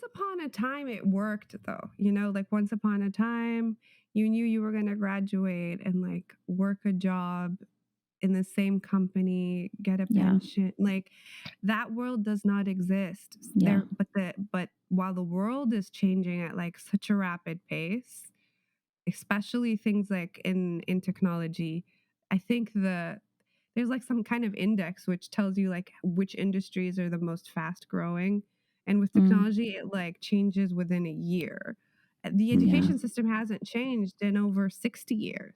once upon a time it worked though. Like once upon a time you knew you were going to graduate and like work a job in the same company, get a Yeah. pension. Like that world does not exist Yeah. there. But while the world is changing at like such a rapid pace, especially things like in technology, I think there's like some kind of index which tells you like which industries are the most fast growing, and with Mm, technology it like changes within a year. The yeah. education system hasn't changed in over 60 years.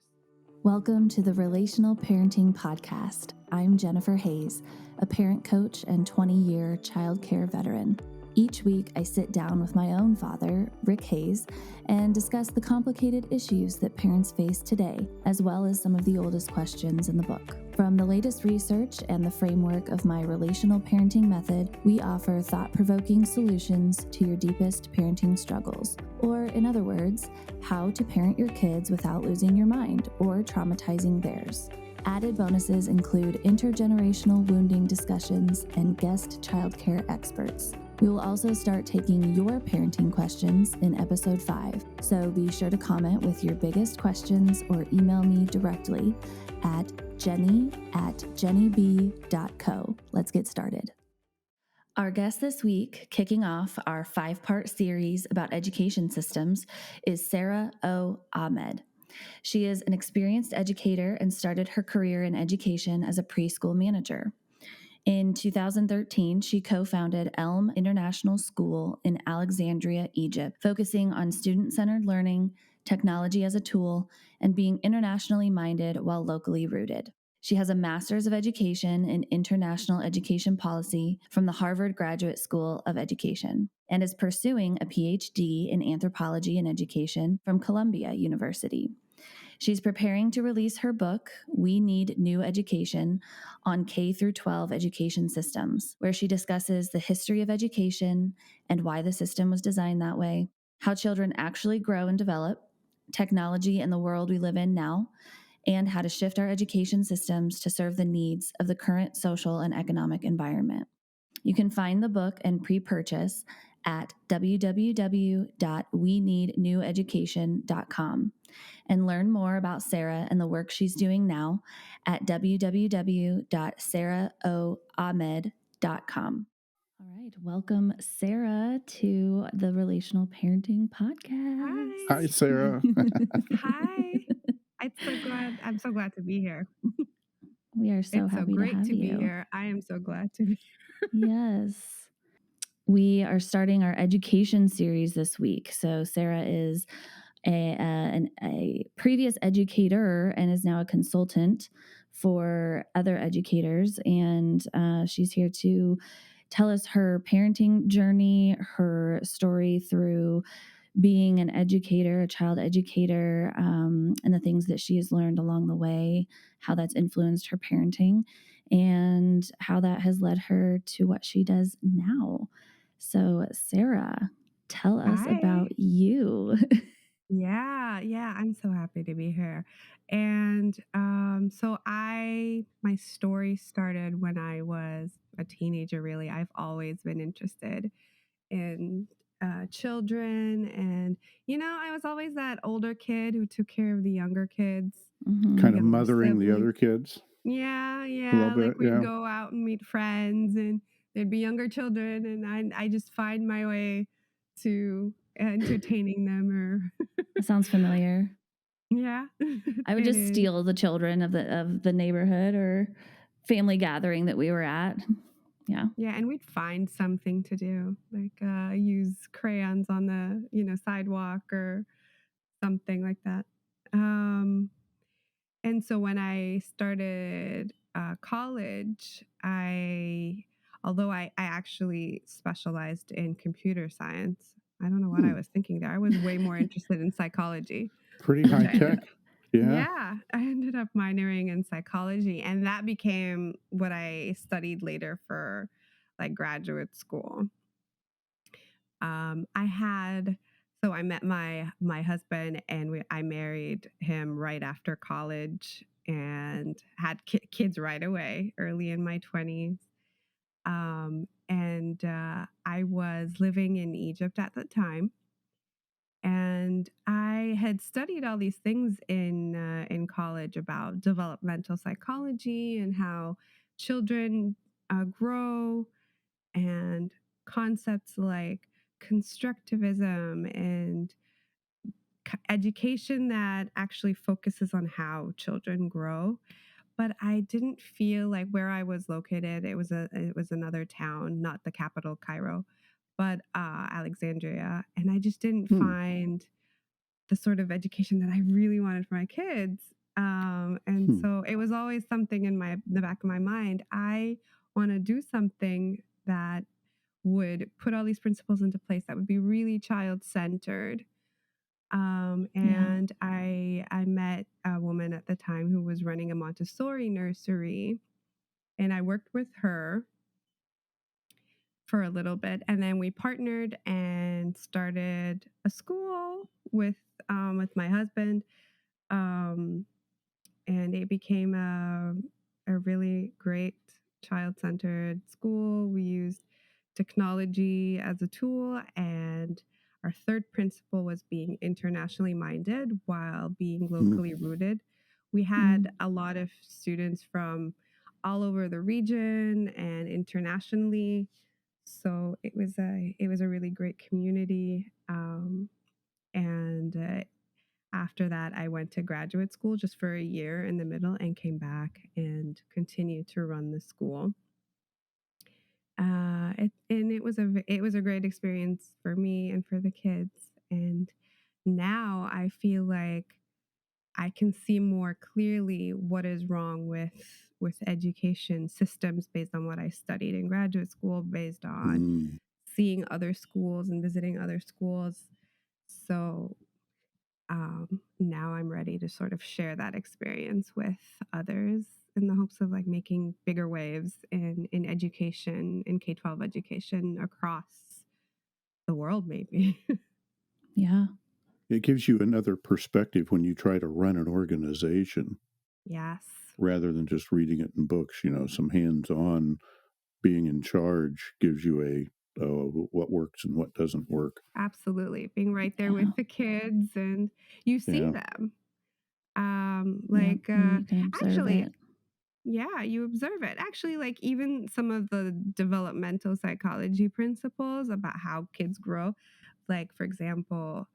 Welcome to the Relational Parenting Podcast. I'm Jennifer Hayes, a parent coach and 20-year childcare veteran. Each week, I sit down with my own father, Rick Hayes, and discuss the complicated issues that parents face today, as well as some of the oldest questions in the book. From the latest research and the framework of my relational parenting method, we offer thought-provoking solutions to your deepest parenting struggles. Or, in other words, how to parent your kids without losing your mind or traumatizing theirs. Added bonuses include intergenerational wounding discussions and guest childcare experts. We will also start taking your parenting questions in episode 5, so be sure to comment with your biggest questions or email me directly at jenny@jennyb.co. Let's get started. Our guest this week, kicking off our 5-part series about education systems, is Sara O Ahmed. She is an experienced educator and started her career in education as a preschool manager. In 2013, she co-founded Elm International School in Alexandria, Egypt, focusing on student-centered learning, technology as a tool, and being internationally minded while locally rooted. She has a Master's of Education in International Education Policy from the Harvard Graduate School of Education and is pursuing a PhD in Anthropology and Education from Columbia University. She's preparing to release her book, We Need New Education, on K-12 education systems, where she discusses the history of education and why the system was designed that way, how children actually grow and develop, technology and the world we live in now, and how to shift our education systems to serve the needs of the current social and economic environment. You can find the book and pre-purchase at www.weneedneweducation.com and learn more about Sara and the work she's doing now at www.saraoahmed.com. All right, welcome Sara to the Relational Parenting Podcast. Hi. Hi, Sara. Hi. I'm so glad to be here. We are so It's so happy to great have to be you. here. I am so glad to be Yes. We are starting our education series this week. So Sara is a previous educator and is now a consultant for other educators. And she's here to tell us her parenting journey, her story through being an educator, a child educator, and the things that she has learned along the way, how that's influenced her parenting, and how that has led her to what she does now. So, Sara, tell us Hi. about you. Yeah, I'm so happy to be here. And so my story started when I was a teenager, really. I've always been interested in children, and I was always that older kid who took care of the younger kids, Mhm. Kind of younger mothering the siblings. other kids Yeah, a little like bit, we'd yeah. go out and meet friends, and there'd be younger children, and I just find my way to entertaining them, or That sounds familiar. yeah, I would it just is. steal the children of the neighborhood or family gathering that we were at. Yeah. Yeah, and we'd find something to do, like use crayons on the sidewalk or something like that. And so when I started college, although I actually specialized in computer science. I don't know what I was thinking there. I was way more interested in psychology, Pretty which high I ended tech. Yeah. I ended up minoring in psychology, and that became what I studied later for like graduate school. I had so I met my husband, and I married him right after college and had kids right away, early in my 20s. And I was living in Egypt at the time, and I had studied all these things in college about developmental psychology and how children grow, and concepts like constructivism and education that actually focuses on how children grow. But I didn't feel like where I was located, it was another town, not the capital, Cairo, but Alexandria, and I just didn't Hmm. find the sort of education that I really wanted for my kids. And Hmm. so it was always something in the back of my mind. I want to do something that would put all these principles into place that would be really child centered. Yeah. And I met a woman at the time who was running a Montessori nursery, and I worked with her for a little bit, and then we partnered and started a school with my husband. Um, and it became a really great child centered school. We used technology as a tool, and our third principle was being internationally minded while being Hmm. locally rooted. We had Mm. a lot of students from all over the region and internationally. So it was a really great community. And after that, I went to graduate school just for a year in the middle and came back and continued to run the school. It was a great experience for me and for the kids. And now I feel like I can see more clearly what is wrong with education systems based on what I studied in graduate school, based on Hmm. seeing other schools and visiting other schools. So now I'm ready to sort of share that experience with others in the hopes of like making bigger waves in education, in K-12 education across the world, maybe. Yeah. It gives you another perspective when you try to run an organization Yes, rather than just reading it in books. Some hands-on being in charge gives you a what works and what doesn't work. absolutely. Being right there Yeah. with the kids, and you see Yeah. them. Yeah. Like And you can observe actually, it. yeah, you observe it. Actually, like even some of the developmental psychology principles about how kids grow, like for example,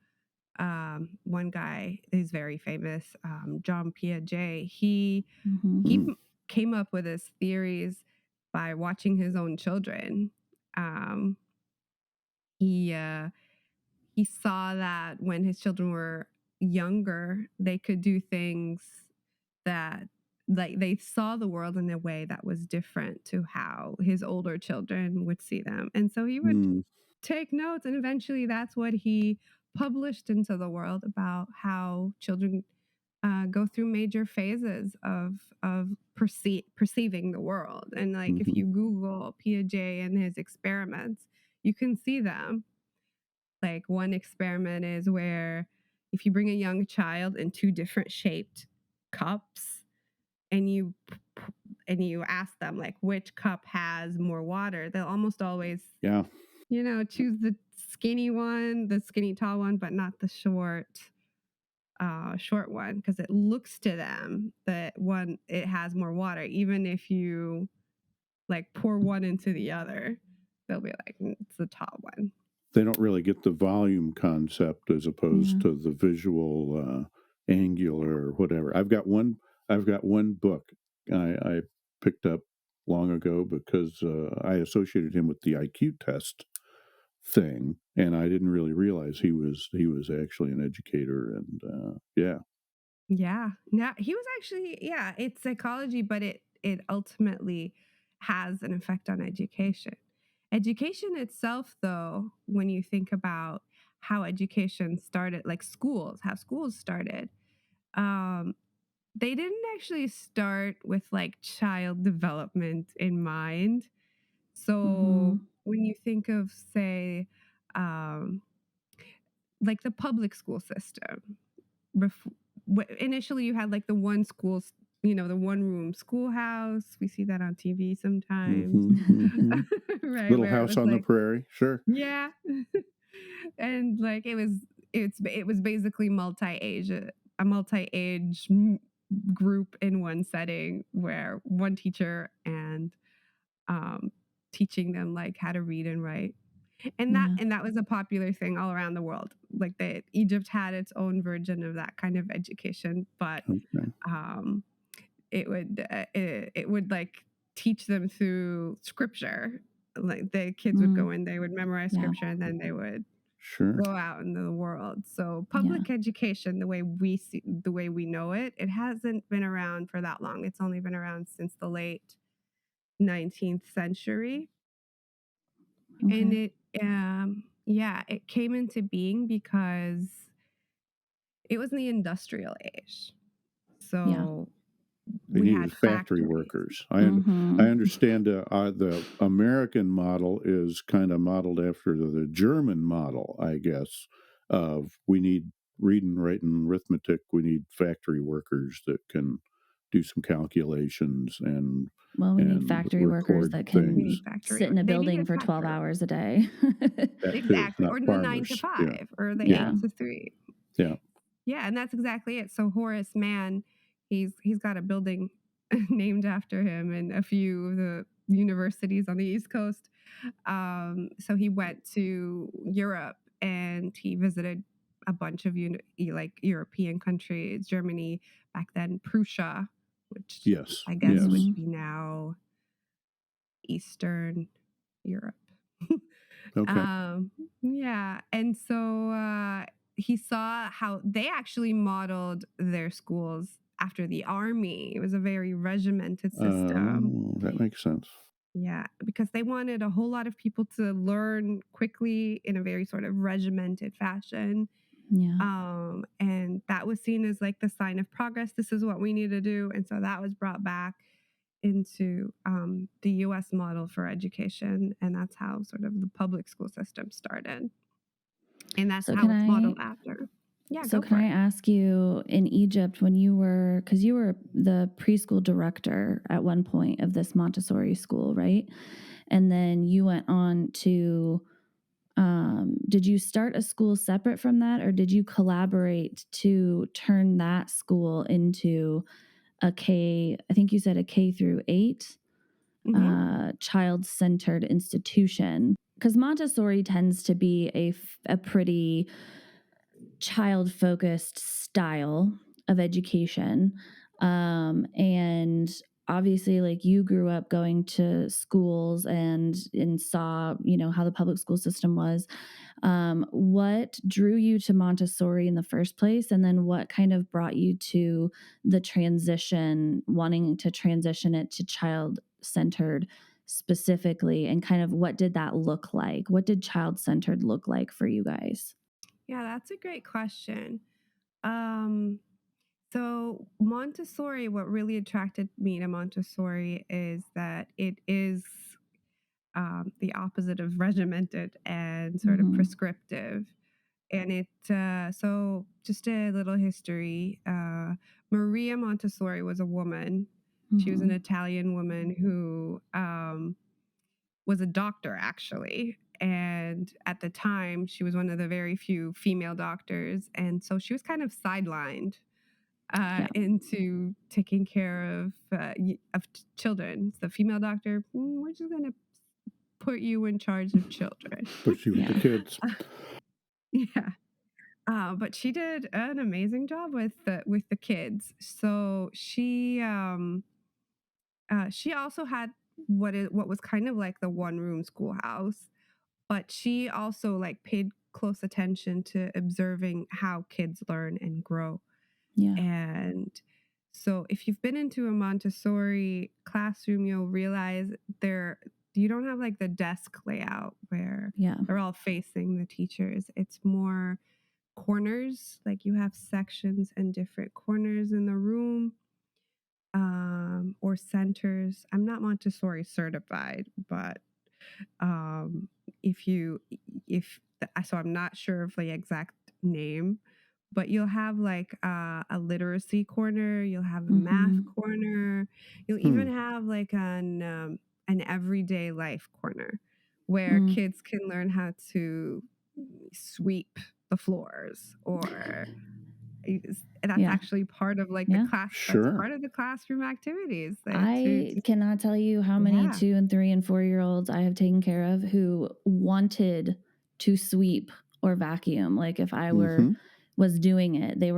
one guy is very famous, John Piaget. He Hmm. came up with his theories by watching his own children. Um, he uh, he saw that when his children were younger, they could do things that, like, they saw the world in a way that was different to how his older children would see them. And so he would Hmm. take notes, and eventually that's what he published into the world about how children go through major phases of perceiving the world. And like if Hmm. you Google Piaget and his experiments, you can see them. Like one experiment is where if you bring a young child in two different shaped cups, and you ask them like which cup has more water, they'll almost always, Yeah. choose the skinny one, the skinny tall one, but not the short one, because it looks to them that one it has more water, even if you like pour one into the other, they'll be like, It's the tall one." They don't really get the volume concept as opposed Yeah. to the visual angular or whatever. I've got one book I picked up long ago because I associated him with the IQ test thing, and I didn't really realize he was actually an educator. And yeah. Yeah. Now he was actually, yeah, it's psychology, but it ultimately has an effect on education. Education itself, though, when you think about how education started, like schools, how schools started, um, they didn't actually start with like child development in mind. So Hmm. when you think of, say, um, like the public school system, initially you had like the one school the one room schoolhouse. We see that on TV sometimes. Mm-hmm. Right, Little where it House was on the like, Prairie. Sure. yeah. And like it was basically a multi-age group in one setting where one teacher and um teaching them like how to read and write. And that Yeah. and that was a popular thing all around the world. Like Egypt had its own version of that kind of education, but Okay. um it would like teach them through scripture. Like the kids would go Mm. in, they would memorize Yeah. scripture, and then they would Sure. go out into the world. So Yeah. public education, the way we know it, it hasn't been around for that long. It's only been around since the late 19th century. And Okay. it came into being because it was in the industrial age. Yeah. So They we had needed factory factories. workers. I Mm-hmm. understand the American model is kind of modeled after the German model, I guess, of we need reading, writing, arithmetic. We need factory workers that can do some calculations Well, we need and factory workers record that We can things. need factory sit in work. a They building needed for 12 factory work. hours a day. That too, Exactly. not Or the 9 to farmers. Yeah, 5 or the Yeah. 8 to 3. yeah. Yeah, and that's exactly it. So Horace Mann, he's got a building named after him and a few of the universities on the East Coast. So he went to Europe and he visited a bunch of like European countries, Germany back then, Prussia, which Yes, I guess yes. would Mm-hmm. be now Eastern Europe. Okay. Um, yeah, and so he saw how they actually modeled their schools after the army. It was a very regimented system. That makes sense. Yeah, because they wanted a whole lot of people to learn quickly in a very sort of regimented fashion. Yeah. And that was seen as like the sign of progress. This is what we need to do. And so that was brought back into the US model for education. And that's how sort of the public school system started. And that's So how can it's I modeled after. Yeah, so go can for I it. ask you, in Egypt, when you were, because you were the preschool director at one point of this Montessori school, right? And then you went on to did you start a school separate from that, or did you collaborate to turn that school into I think you said a K through 8 Hmm. child-centered institution? Because Montessori tends to be a pretty child-focused style of education. And obviously, like, you grew up going to schools and saw, how the public school system was. What drew you to Montessori in the first place? And then what kind of brought you to the transition, wanting to transition it to child centered specifically? And kind of what did that look like? What did child centered look like for you guys? Yeah, that's a great question. Um, so Montessori, what really attracted me to Montessori is that it is the opposite of regimented and sort of Mm-hmm. prescriptive. And so just a little history. Maria Montessori was a woman. She was an Mm-hmm. Italian woman who was a doctor, actually. And at the time, she was one of the very few female doctors. And so she was kind of sidelined Yeah. into taking care of children. The female doctor, we're just going to put you in charge of children. Put you with the Yeah. kids. Yeah. But she did an amazing job with the kids. So she also had what was kind of like the one room schoolhouse, but she also like paid close attention to observing how kids learn and grow. Yeah. And so if you've been into a Montessori classroom, you'll realize there you don't have like the desk layout where Yeah. they're all facing the teachers. It's more corners, like you have sections and different corners in the room, or centers. I'm not Montessori certified, but um if you if so I'm not sure of the exact name, but you'll have like a literacy corner, you'll have a math Mm-hmm. corner, you'll Hmm. even have like an everyday life corner where Mm. kids can learn how to sweep the floors, or that's Yeah. actually part of like the Yeah. class. That's Sure. part of the classroom activities. I cannot tell you how many Yeah, 2 and 3 and 4-year-olds I have taken care of who wanted to sweep or vacuum. Like if I Mm-hmm. was doing it, they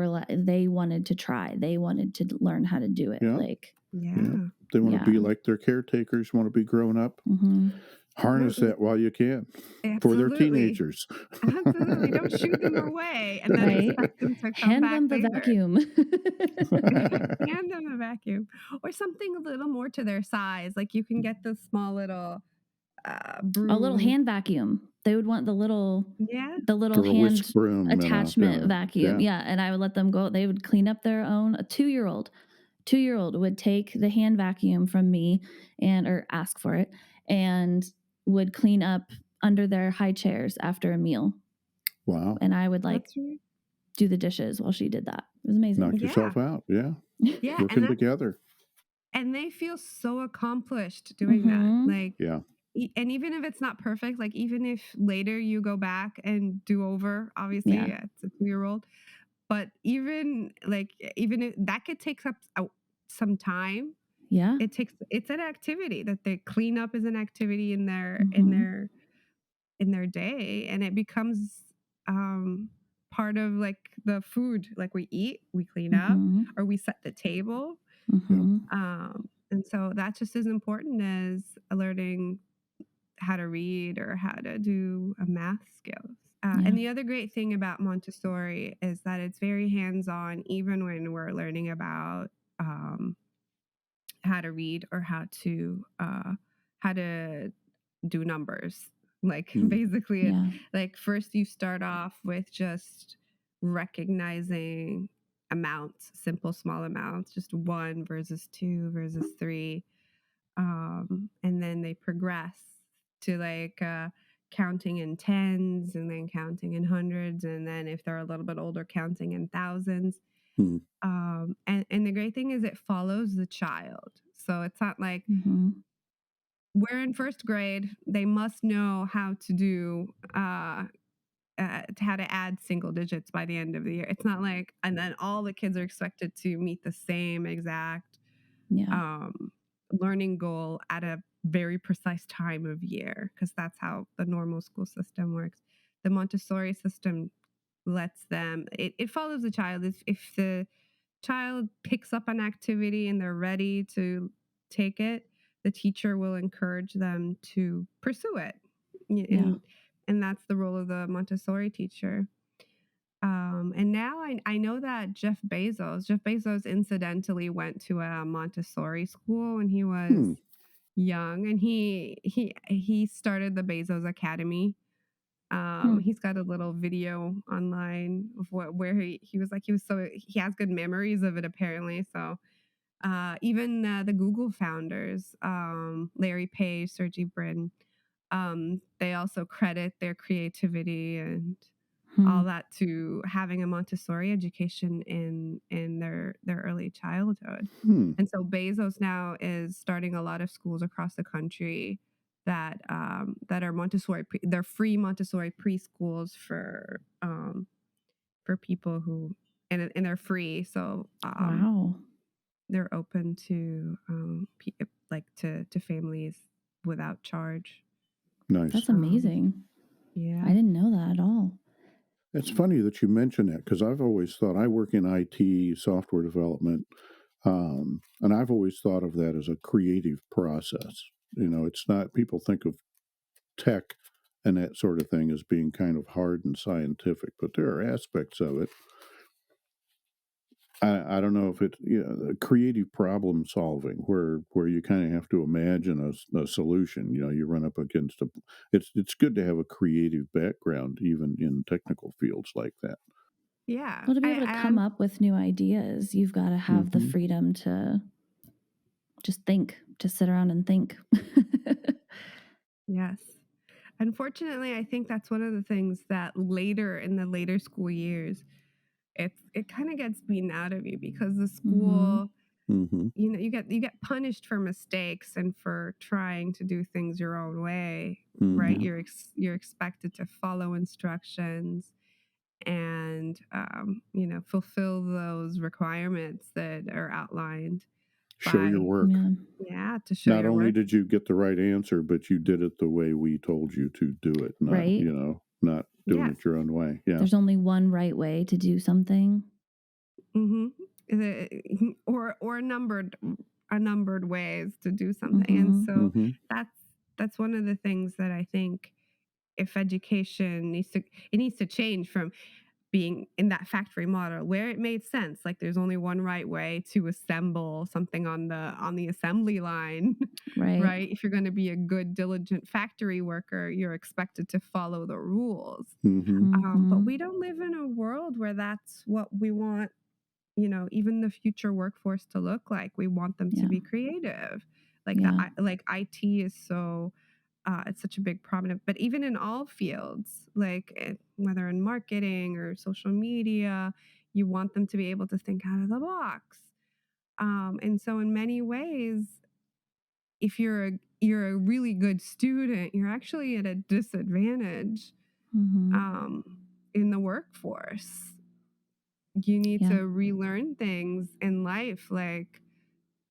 wanted to try. They wanted to learn how to do it. Yeah. Like, Yeah. yeah, They want to yeah. be like their caretakers, want to be grown up. Mm-hmm. Harness Well, that while you can for their absolutely. teenagers. Absolutely. Don't shoo them away and then Right? expect them to come Hand back them the later. vacuum. Hand them a vacuum or something a little more to their size. Like you can get the small little A little broom. hand vacuum. They would want Yeah. the little Or a whisk hand broom attachment vacuum. yeah. Yeah, and I would let them go. They would clean up their own. A 2-year-old would take the hand vacuum from me or ask for it and would clean up under their high chairs after a meal. Wow. And I would like That's right. do the dishes while she did that. It was amazing. Knock Yeah. yourself out. Yeah. Yeah. Working together. And they feel so accomplished doing that. Mm-hmm. Like, Yeah. and even if it's not perfect, like even if later you go back and do over, obviously Yeah. it's a 2-year-old, but even if that could take up some time. Yeah. It's an activity that they clean up as an activity in Mm-hmm. their day, and it becomes part of like the food, like we eat, we clean up, Mm-hmm. or we set the table. Yep. Mm-hmm. And so that's just as important as learning how to read or how to do a math skills. Yeah. And the other great thing about Montessori is that it's very hands-on, even when we're learning about how to read or how to do numbers. Like basically, Yeah. like first you start off with just recognizing amounts, simple small amounts, just 1 versus 2 versus 3, and then they progress to like counting in tens, and then counting in hundreds, and then if they're a little bit older, counting in thousands. Hmm. And the great thing is it follows the child, so it's not like Mm-hmm. we're in first grade, they must know how to do how to add single digits by the end of the year. It's not like, and then all the kids are expected to meet the same exact Yeah. learning goal at a very precise time of year, because that's how the normal school system works. The Montessori system lets them, it follows the child. If the child picks up an activity and they're ready to take it, the teacher will encourage them to pursue it. Yeah. And that's the role of the Montessori teacher. And now I know that Jeff Bezos incidentally went to a Montessori school when he was young, and he started the Bezos Academy. He's got a little video online of where he has good memories of it, apparently. So even the Google founders, Larry Page, Sergey Brin, they also credit their creativity and Hmm. all that to having a Montessori education in their early childhood. Hmm. And so Bezos now is starting a lot of schools across the country that are Montessori. They're free Montessori preschools for people who, and they're free. So Wow. they're open to to families without charge. Nice. That's amazing. Yeah. I didn't know that at all. It's funny that you mention that because I've always thought I work in IT, software development, and I've always thought of that as a creative process. It's not, people think of tech and that sort of thing as being kind of hard and scientific, but there are aspects of it. I don't know if it's creative problem solving where you kind of have to imagine a solution. You run up against it's good to have a creative background even in technical fields like that. Yeah. Well, to be able to come I up with new ideas, you've got to have the Hmm. freedom to just think, to sit around and think. Yes. Unfortunately, I think that's one of the things that later in the later school years, it kind of gets beaten out of you because the Mm-hmm. school, Mm-hmm. you get punished for mistakes and for trying to do things your own way, right? Mm-hmm. You're expected to follow instructions and fulfill those requirements that are outlined Show your by, work. Yeah. yeah, to show Not your only work. did you get the right answer, but you did it the way we told you to do it, not, Right. not doing Yes. it your own way. Yeah. There's only one right way to do something. Mm-hmm. Or a numbered ways to do something. And Mm-hmm. so Mm-hmm. that's one of the things that I think, if education needs to change from being in that factory model where it made sense, like there's only one right way to assemble something on the assembly line. Right. Right? If you're going to be a good diligent factory worker, you're expected to follow the rules. Mm-hmm. But Mm-hmm. we don't live in a world where that's what we want, even the future workforce to look like. We want them to Yeah. be creative. Like Yeah. like IT is so it's such a big prominent, but even in all fields, like whether in marketing or social media, you want them to be able to think out of the box. And so in many ways, if you're a really good student, you're actually at a disadvantage Mm-hmm. um, in the workforce. You need Yeah. to relearn things in life, like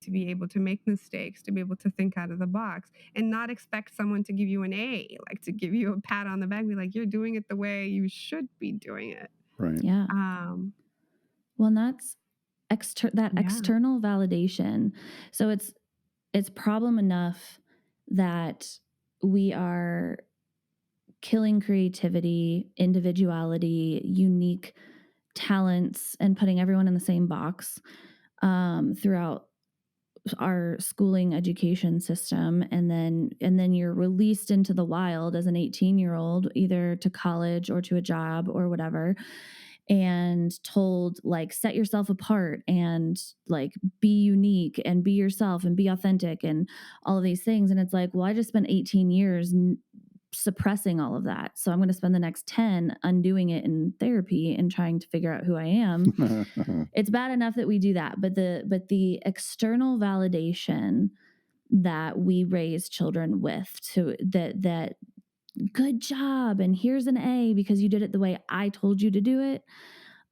to be able to make mistakes, to be able to think out of the box, and not expect someone to give you an A, like to give you a pat on the back, be like, you're doing it the way you should be doing it. Right. Yeah. Um, Well, and that's that yeah, external validation. So it's problem enough that we are killing creativity, individuality, unique talents, and putting everyone in the same box throughout our schooling education system, and then you're released into the wild as an 18-year-old, either to college or to a job or whatever, and told like set yourself apart and like be unique and be yourself and be authentic and all of these things. And it's like, well, I just spent 18 years suppressing all of that, so I'm going to spend the next 10 undoing it in therapy and trying to figure out who I am. It's bad enough that we do that, but the external validation that we raise children with, to that good job and here's an A because you did it the way I told you to do it,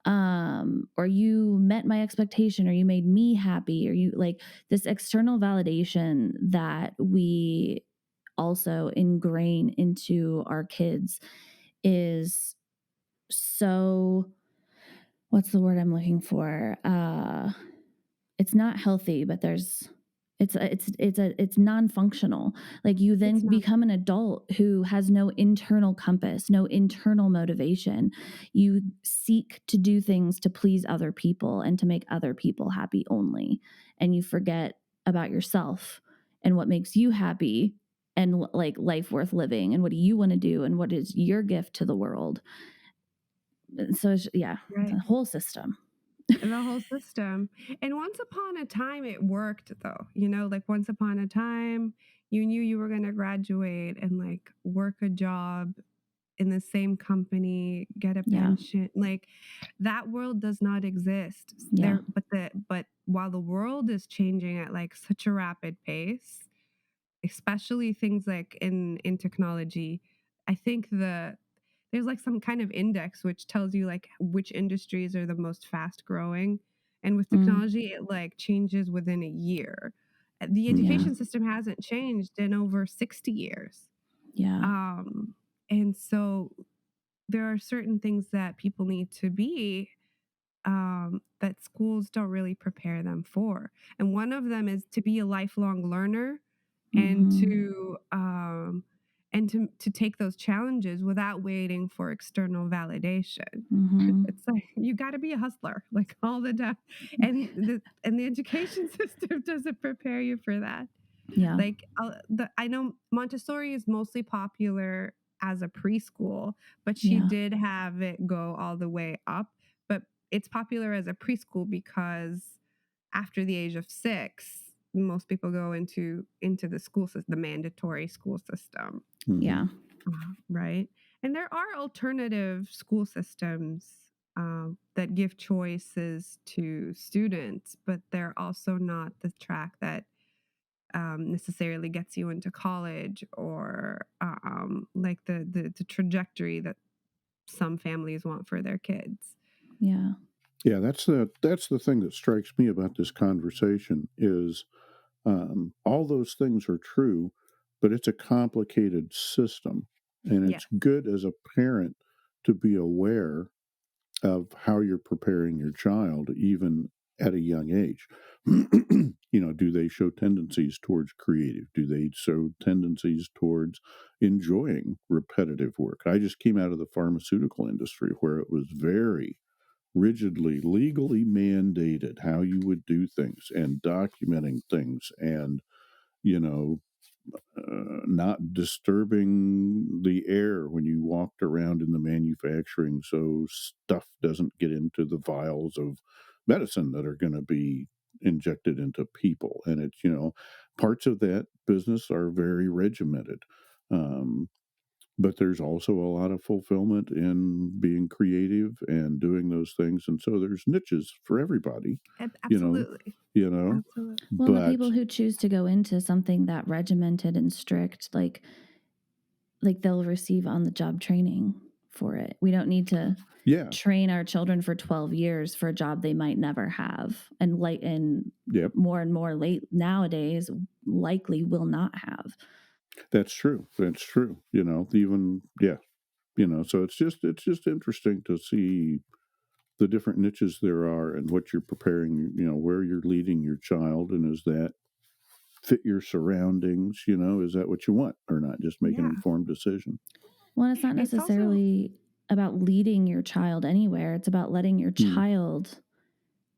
or you met my expectation, or you made me happy, or you like this external validation that we also ingrain into our kids is so, what's the word I'm looking for? It's not healthy, but it's non-functional. Like you it's then not become an adult who has no internal compass, no internal motivation. You seek to do things to please other people and to make other people happy only, and you forget about yourself and what makes you happy and like life worth living and what do you want to do and what is your gift to the world. So it's right. a whole system. The whole system. And once upon a time, it worked though. Like once upon a time, you knew you were going to graduate and like work a job in the same company, get a Yeah. pension. Like that world does not exist Yeah. there. But while the world is changing at like such a rapid pace, especially things like in technology, I think there's like some kind of index which tells you like which industries are the most fast growing, and with Mm, technology it like changes within a year. The yeah. education system hasn't changed in over 60 years. Yeah. um and so there are certain things that people need to be, that schools don't really prepare them for. And one of them is to be a lifelong learner, and Mm-hmm. to take those challenges without waiting for external validation. Mm-hmm. It's like you got to be a hustler like all the time, and the education system doesn't prepare you for that. Yeah. Like I know Montessori is mostly popular as a preschool, but she Yeah. did have it go all the way up. But it's popular as a preschool because after the age of 6, most people go into the school system, the mandatory school system, Mm-hmm. Yeah. right? And there are alternative school systems that give choices to students, but they're also not the track that necessarily gets you into college or like the trajectory that some families want for their kids. Yeah. Yeah, that's the thing that strikes me about this conversation is all those things are true, but it's a complicated system, and Yeah, it's good as a parent to be aware of how you're preparing your child, even at a young age. Do they show tendencies towards creative? Do they show tendencies towards enjoying repetitive work? I just came out of the pharmaceutical industry where it was very rigidly legally mandated how you would do things and documenting things and you know not disturbing the air when you walked around in the manufacturing so stuff doesn't get into the vials of medicine that are going to be injected into people. And it's parts of that business are very regimented. um, but there's also a lot of fulfillment in being creative and doing those things, and so there's niches for everybody, you know absolutely, you know absolutely. Well, the but people who choose to go into something that regimented and strict, like they'll receive on the job training for it. We don't need to yeah. train our children for 12 years for a job they might never have. And Yep. more late nowadays likely will not have. That's true. Even yeah. So it's just interesting to see the different niches there are and what you're preparing, where you're leading your child, and is that fit your surroundings, is that what you want or not? Just make an Yeah, informed decision. Well, it's not it's also necessarily about leading your child anywhere. It's about letting your Hmm. child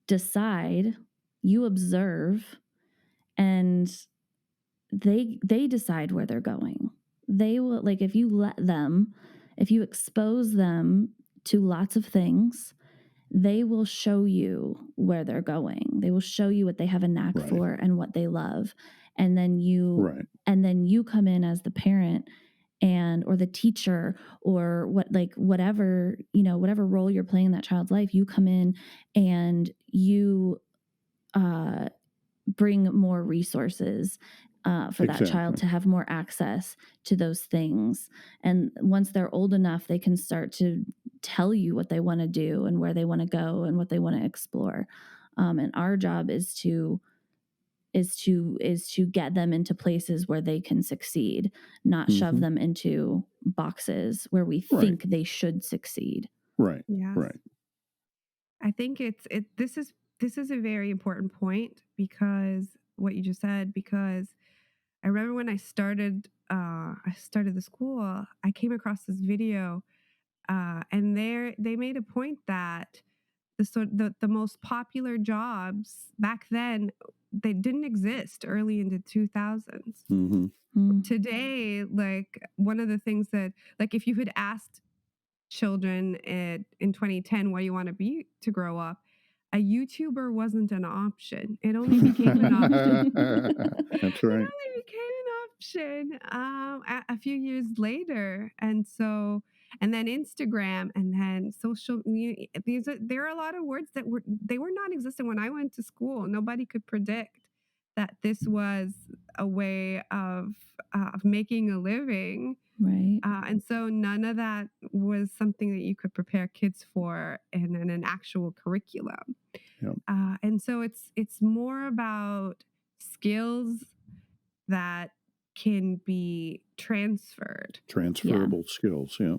decide. You observe, and they decide where they're going. They will, like, if you expose them to lots of things, they will show you where they're going. They will show you what they have a knack Right. for and what they love. And then Right. you come in as the parent and or the teacher or whatever role you're playing in that child's life. You come in and you uh bring more resources for that child Exactly. to have more access to those things. And once they're old enough, they can start to tell you what they want to do and where they want to go and what they want to explore. And our job is to get them into places where they can succeed, not shove Hmm. them into boxes where we Right. think they should succeed. Right. yes. Right. I think this is a very important point because what you just said, because I remember when I started the school, I came across this video, and they made a point that the most popular jobs back then, they didn't exist early in the 2000s. Hmm. Mm, Today, like one of the things that, like, if you had asked children in 2010 what do you want to be to grow up, a YouTuber wasn't an option. It only became an option. That's It right. only became an option a few years later, and then Instagram, and then social media. There are a lot of words that were not existent when I went to school. Nobody could predict that this was a way of making a living, right. and so none of that was something that you could prepare kids for in an actual curriculum. Yep. And so it's more about skills that can be transferred. Yeah. Transferable skills. Yeah.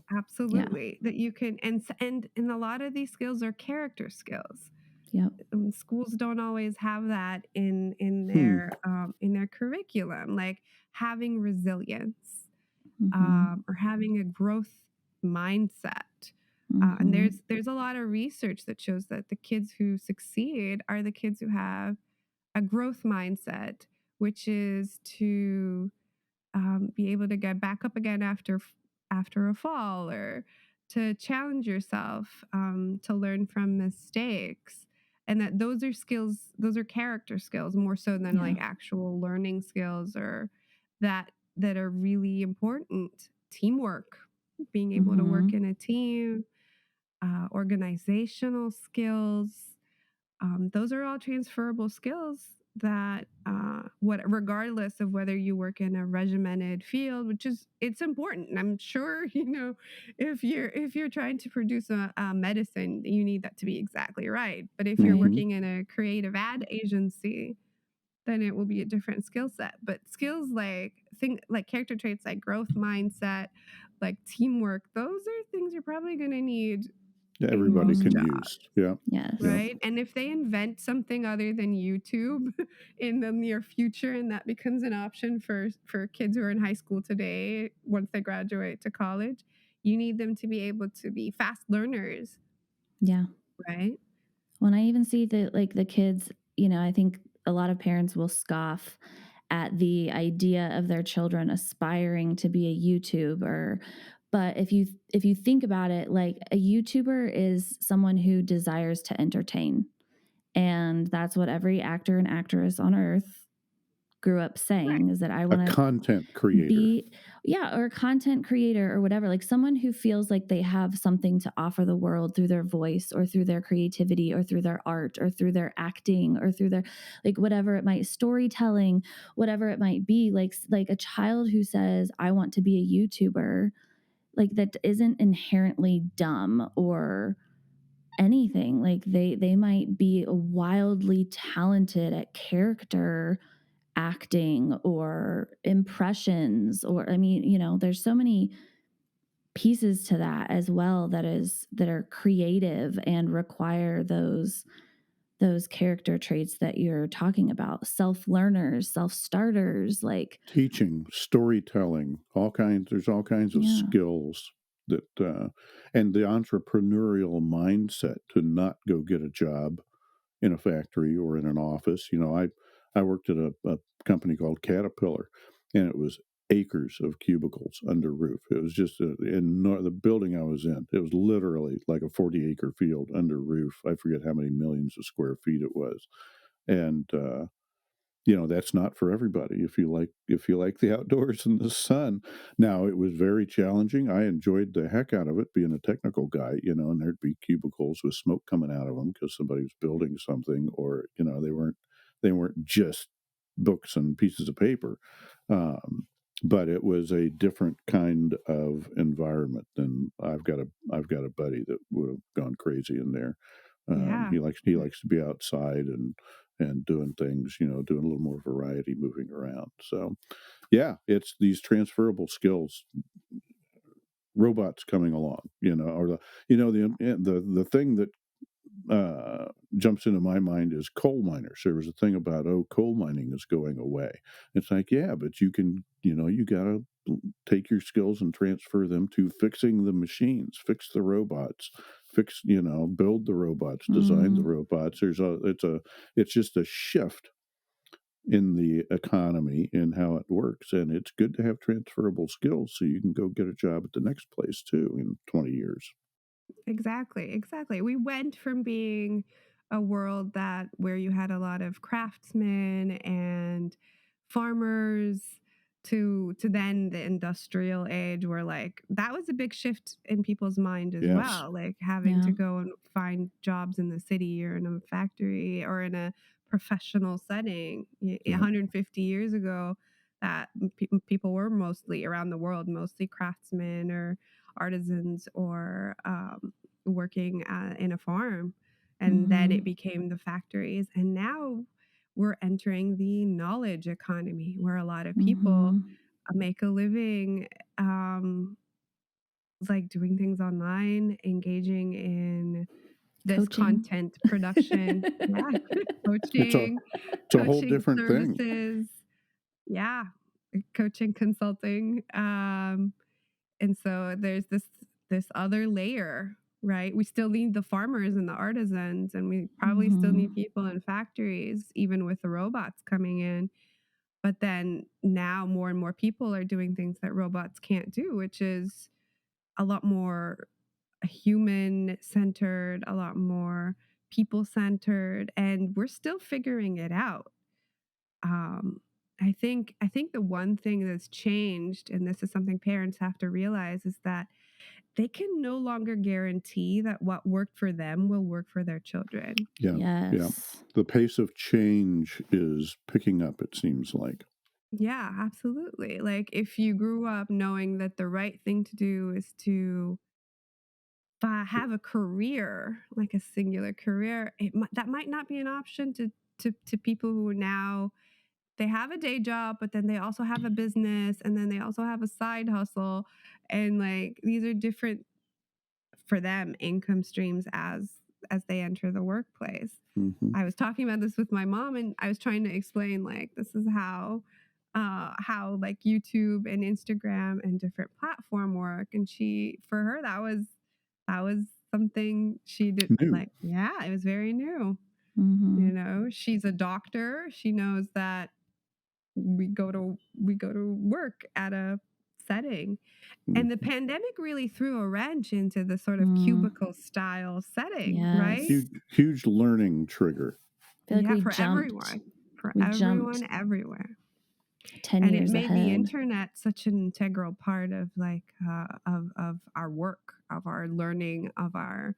Yeah. Absolutely, that you can, and a lot of these skills are character skills. Yep. Schools don't always have that Hmm. in their curriculum, like having resilience, Mm-hmm. or having a growth mindset. And Mm-hmm. there's a lot of research that shows that the kids who succeed are the kids who have a growth mindset, which is to be able to get back up again after a fall, or to challenge yourself, to learn from mistakes, and that those are skills, those are character skills more so than Yeah. like actual learning skills, or that are really important. Teamwork, being able to Mm-hmm. work in a team, organizational skills. Those are all transferable skills that regardless of whether you work in a regimented field, which is it's important. And I'm sure if you're trying to produce a medicine, you need that to be exactly right. But if you're Right. Hmm. working in a creative ad agency, then it will be a different skill set. But skills like character traits like growth mindset, like teamwork, those are things you're probably going to need Yeah, in everybody most can jobs. use. Yeah, yeah. Yes. Right? And if they invent something other than YouTube in the near future and that becomes an option for kids who are in high school today once they graduate to college, you need them to be able to be fast learners, Yeah. right? When I even see the kids, I think a lot of parents will scoff at the idea of their children aspiring to be a YouTuber. But if you think about it, like a YouTuber is someone who desires to entertain. And that's what every actor and actress on earth grew up Right. saying, is that I A want to content creator. be, yeah, or a content creator or whatever, like someone who feels like they have something to offer the world through their voice or through their creativity or through their art or through their acting or through their, like, whatever it might, storytelling, whatever it might be. Like a child who says I want to be a YouTuber, like that isn't inherently dumb or anything. Like they might be wildly talented at character acting or impressions, or I mean, there's so many pieces to that as well that are creative and require those character traits that you're talking about, self-learners, self-starters, like, Teaching, storytelling, all kinds. There's all kinds of yeah. skills that, and the entrepreneurial mindset to not go get a job in a factory or in an office. I worked at a company called Caterpillar, and it was acres of cubicles under roof. It was just the building I was in. It was literally like a 40-acre field under roof. I forget how many millions of square feet it was, and that's not for everybody if you like the outdoors and the sun. Now, it was very challenging. I enjoyed the heck out of it being a technical guy, and there'd be cubicles with smoke coming out of them because somebody was building something, or they weren't just books and pieces of paper. Um, but it was a different kind of environment than I've got a buddy that would have gone crazy in there. Yeah. He likes to be outside and doing things, doing a little more variety, moving around. So, yeah, it's these transferable skills. Robots coming along, or the thing that jumps into my mind is coal miners. There was a thing about, coal mining is going away. It's like, yeah, but you got to take your skills and transfer them to fixing the machines, fix the robots, build the robots, design the Mm-hmm. robots. It's just a shift in the economy and how it works. And it's good to have transferable skills so you can go get a job at the next place too in 20 years. Exactly, exactly. We went from being a world that where you had a lot of craftsmen and farmers to then the industrial age where like that was a big shift in people's mind as Yes. well, like having Yeah. to go and find jobs in the city or in a factory or in a professional setting. Yep. 150 years ago that people were mostly around the world, mostly craftsmen or artisans or working in a farm. And then it Mm-hmm. became the factories. And now we're entering the knowledge economy where a lot of people Mm-hmm. make a living like doing things online, engaging in this Coaching. content production. Yeah. It's a coaching, it's a whole coaching different thing. services. Yeah. Coaching, consulting. And so there's this other layer, right? We still need the farmers and the artisans, and we probably still need Mm-hmm. people in factories, even with the robots coming in. But then now more and more people are doing things that robots can't do, which is a lot more human centered, a lot more people centered, and we're still figuring it out. Um, I think the one thing that's changed, and this is something parents have to realize, is that they can no longer guarantee that what worked for them will work for their children. Yeah. Yeah. Yes. The pace of change is picking up, it seems like. Yeah, absolutely. Like if you grew up knowing that the right thing to do is to have a career, like a singular career, that might not be an option to people who now they have a day job, but then they also have a business, and then they also have a side hustle, and like these are different for them income streams as they enter the workplace. Hmm. I was talking about this with my mom, and I was trying to explain like this is how like YouTube and Instagram and different platform work, and she for her that was something she did New. like. Yeah, it was very new. Mm-hmm. She's a doctor. She knows that we go to work at a setting. And the Mhm. pandemic really threw a wrench into the sort of Mm. cubicle style setting, right? Yes. Huge learning trigger. I feel like Yeah, for everyone. For we jumped everyone everywhere. 10 And it years made the ahead. internet such an integral part of like of our work, of our learning, of our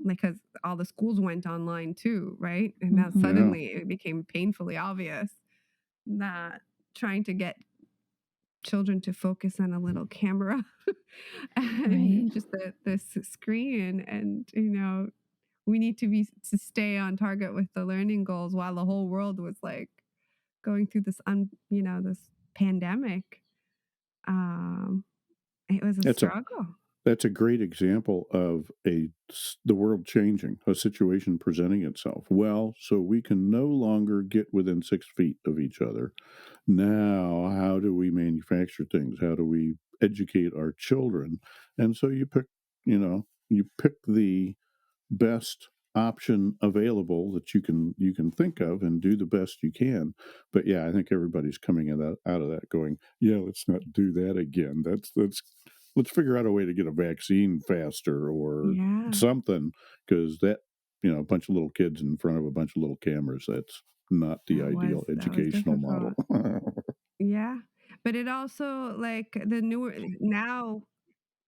because all the schools went online too, right? And now Mm-hmm. Yeah. suddenly it became painfully obvious that trying to get children to focus on a little camera Right. and just the screen, and we need to stay on target with the learning goals while the whole world was like going through this pandemic. um it was a That's a struggle. that's a great example of the world changing, a situation presenting itself. Well, so we can no longer get within 6 feet of each other. Now, how do we manufacture things? How do we educate our children? And so you pick the best option available that you can think of and do the best you can. But yeah, I think everybody's coming out of that going, yeah, let's not do that again. Let's figure out a way to get a vaccine faster or Yeah, something, because a bunch of little kids in front of a bunch of little cameras, that's not the ideal that was educational model. difficult. Yeah, but it also like the newer now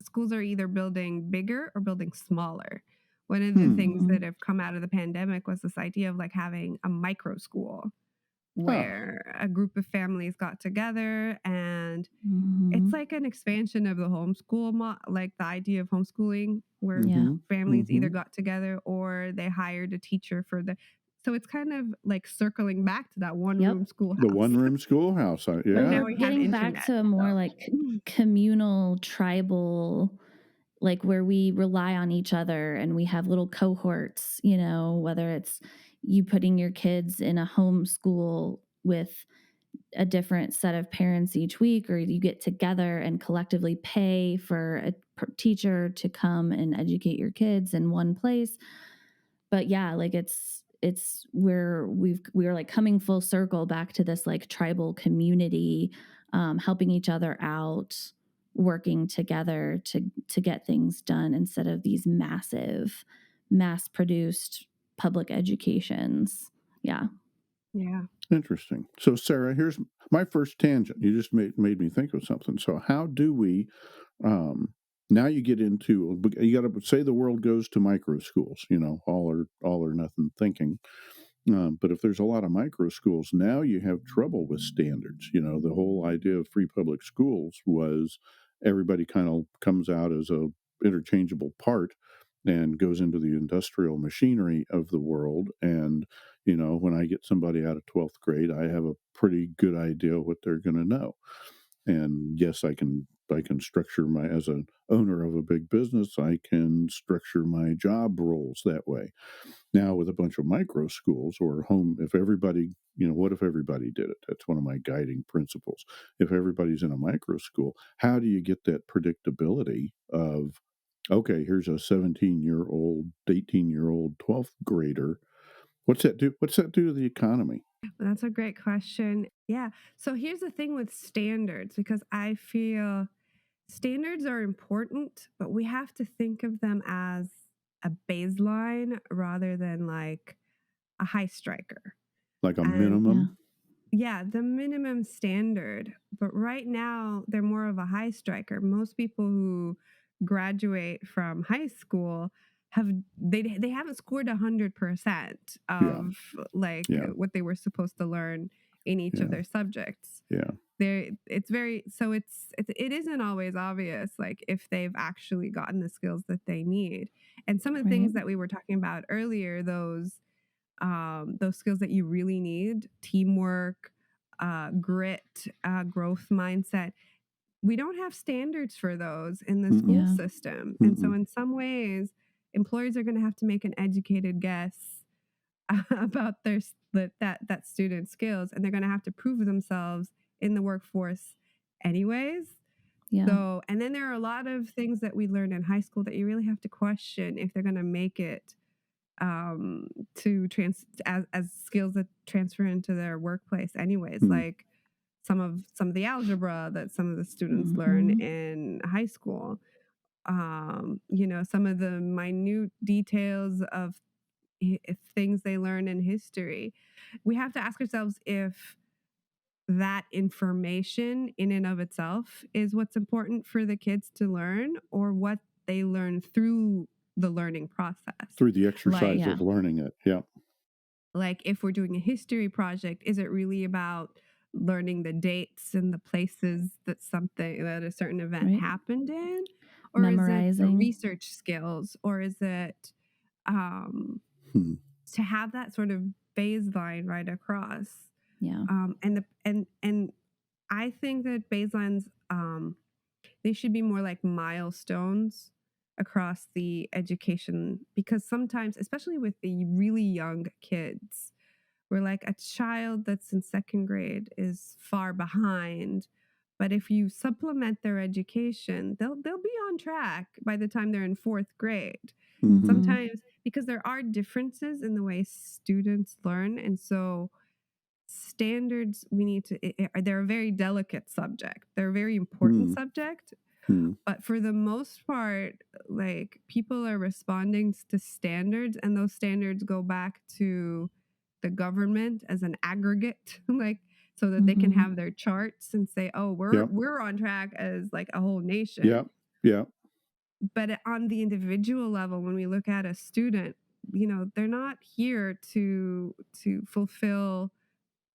schools are either building bigger or building smaller. One of the Hmm. things Mm-hmm. that have come out of the pandemic was this idea of like having a micro school Ah. where a group of families got together, and Mm-hmm. it's like an expansion of the homeschool like the idea of homeschooling where Yeah. Mm-hmm. families Mm-hmm. either got together or they hired a teacher for the so it's kind of like circling back to that one Yep. room The schoolhouse. one-room schoolhouse. But But Yeah. we're now we have getting back internet. to a more So like communal, tribal, like where we rely on each other and we have little cohorts, whether it's you putting your kids in a homeschool with a different set of parents each week, or you get together and collectively pay for a teacher to come and educate your kids in one place. But yeah, like it's where we're like coming full circle back to this like tribal community, helping each other out, working together to get things done instead of these massive mass produced public educations. Yeah. yeah. Interesting. So, Sarah, here's my first tangent. You just made me think of something. So, how do we? Um, now you get into you got to say the world goes to micro schools. All or nothing thinking. But if there's a lot of micro schools, now you have trouble with standards. The whole idea of free public schools was everybody kind of comes out as a interchangeable part and goes into the industrial machinery of the world. And, when I get somebody out of 12th grade, I have a pretty good idea what they're going to know. And yes, I can structure as an owner of a big business, I can structure my job roles that way. Now, with a bunch of micro schools or if everybody, what if everybody did it? That's one of my guiding principles. If everybody's in a micro school, how do you get that predictability of, okay, here's a 17-year-old, 18-year-old, 12th grader. What's that do? What's that do to the economy? That's a great question. Yeah. So here's the thing with standards, because I feel standards are important, but we have to think of them as a baseline rather than like a high striker. Like a And Yeah. minimum? Yeah, the minimum standard, but right now they're more of a high striker. Most people who graduate from high school have they haven't scored 100% Yeah, of like yeah, what they were supposed to learn in each of yeah, their subjects. yeah. There it's very so it isn't always obvious like if they've actually gotten the skills that they need. And some of the Right. things that we were talking about earlier, those skills that you really need, teamwork, grit, growth mindset. We don't have standards for those in the Mm-mm, school Yeah. system. And so, mm-mm. in some ways, employers are going to have to make an educated guess about that student's skills, and they're going to have to prove themselves in the workforce anyways. Yeah. So, and then there are a lot of things that we learned in high school that you really have to question if they're going to make it to trans as skills that transfer into their workplace anyways, Mm. like some of the algebra that some of the students learn Hmm. in high school, some of the minute details of if things they learn in history. We have to ask ourselves if that information in and of itself is what's important for the kids to learn, or what they learn through the learning process. Through the exercise Like Yeah. of learning it. Yeah. like if we're doing a history project, is it really about learning the dates and the places that a certain event Right. happened in, or is it Memorizing. research skills, or is it um Hmm. to have that sort of baseline right across? Yeah. And I think that baselines, they should be more like milestones across the education, because sometimes, especially with the really young kids, where like a child that's in second grade is far behind, but if you supplement their education, they'll be on track by the time they're in fourth grade. Mm-hmm. Hmm. Sometimes, because there are differences in the way students learn, and so standards, we need to they're a very delicate subject, they're a very important Mm. subject. Mm. But for the most part, like, people are responding to standards, and those standards go back to the government as an aggregate, like, so that they can Hmm. have their charts and say, "Oh, we're Yep. we're on track as like a whole nation." Yep. Yep. But on the individual level, when we look at a student, they're not here to fulfill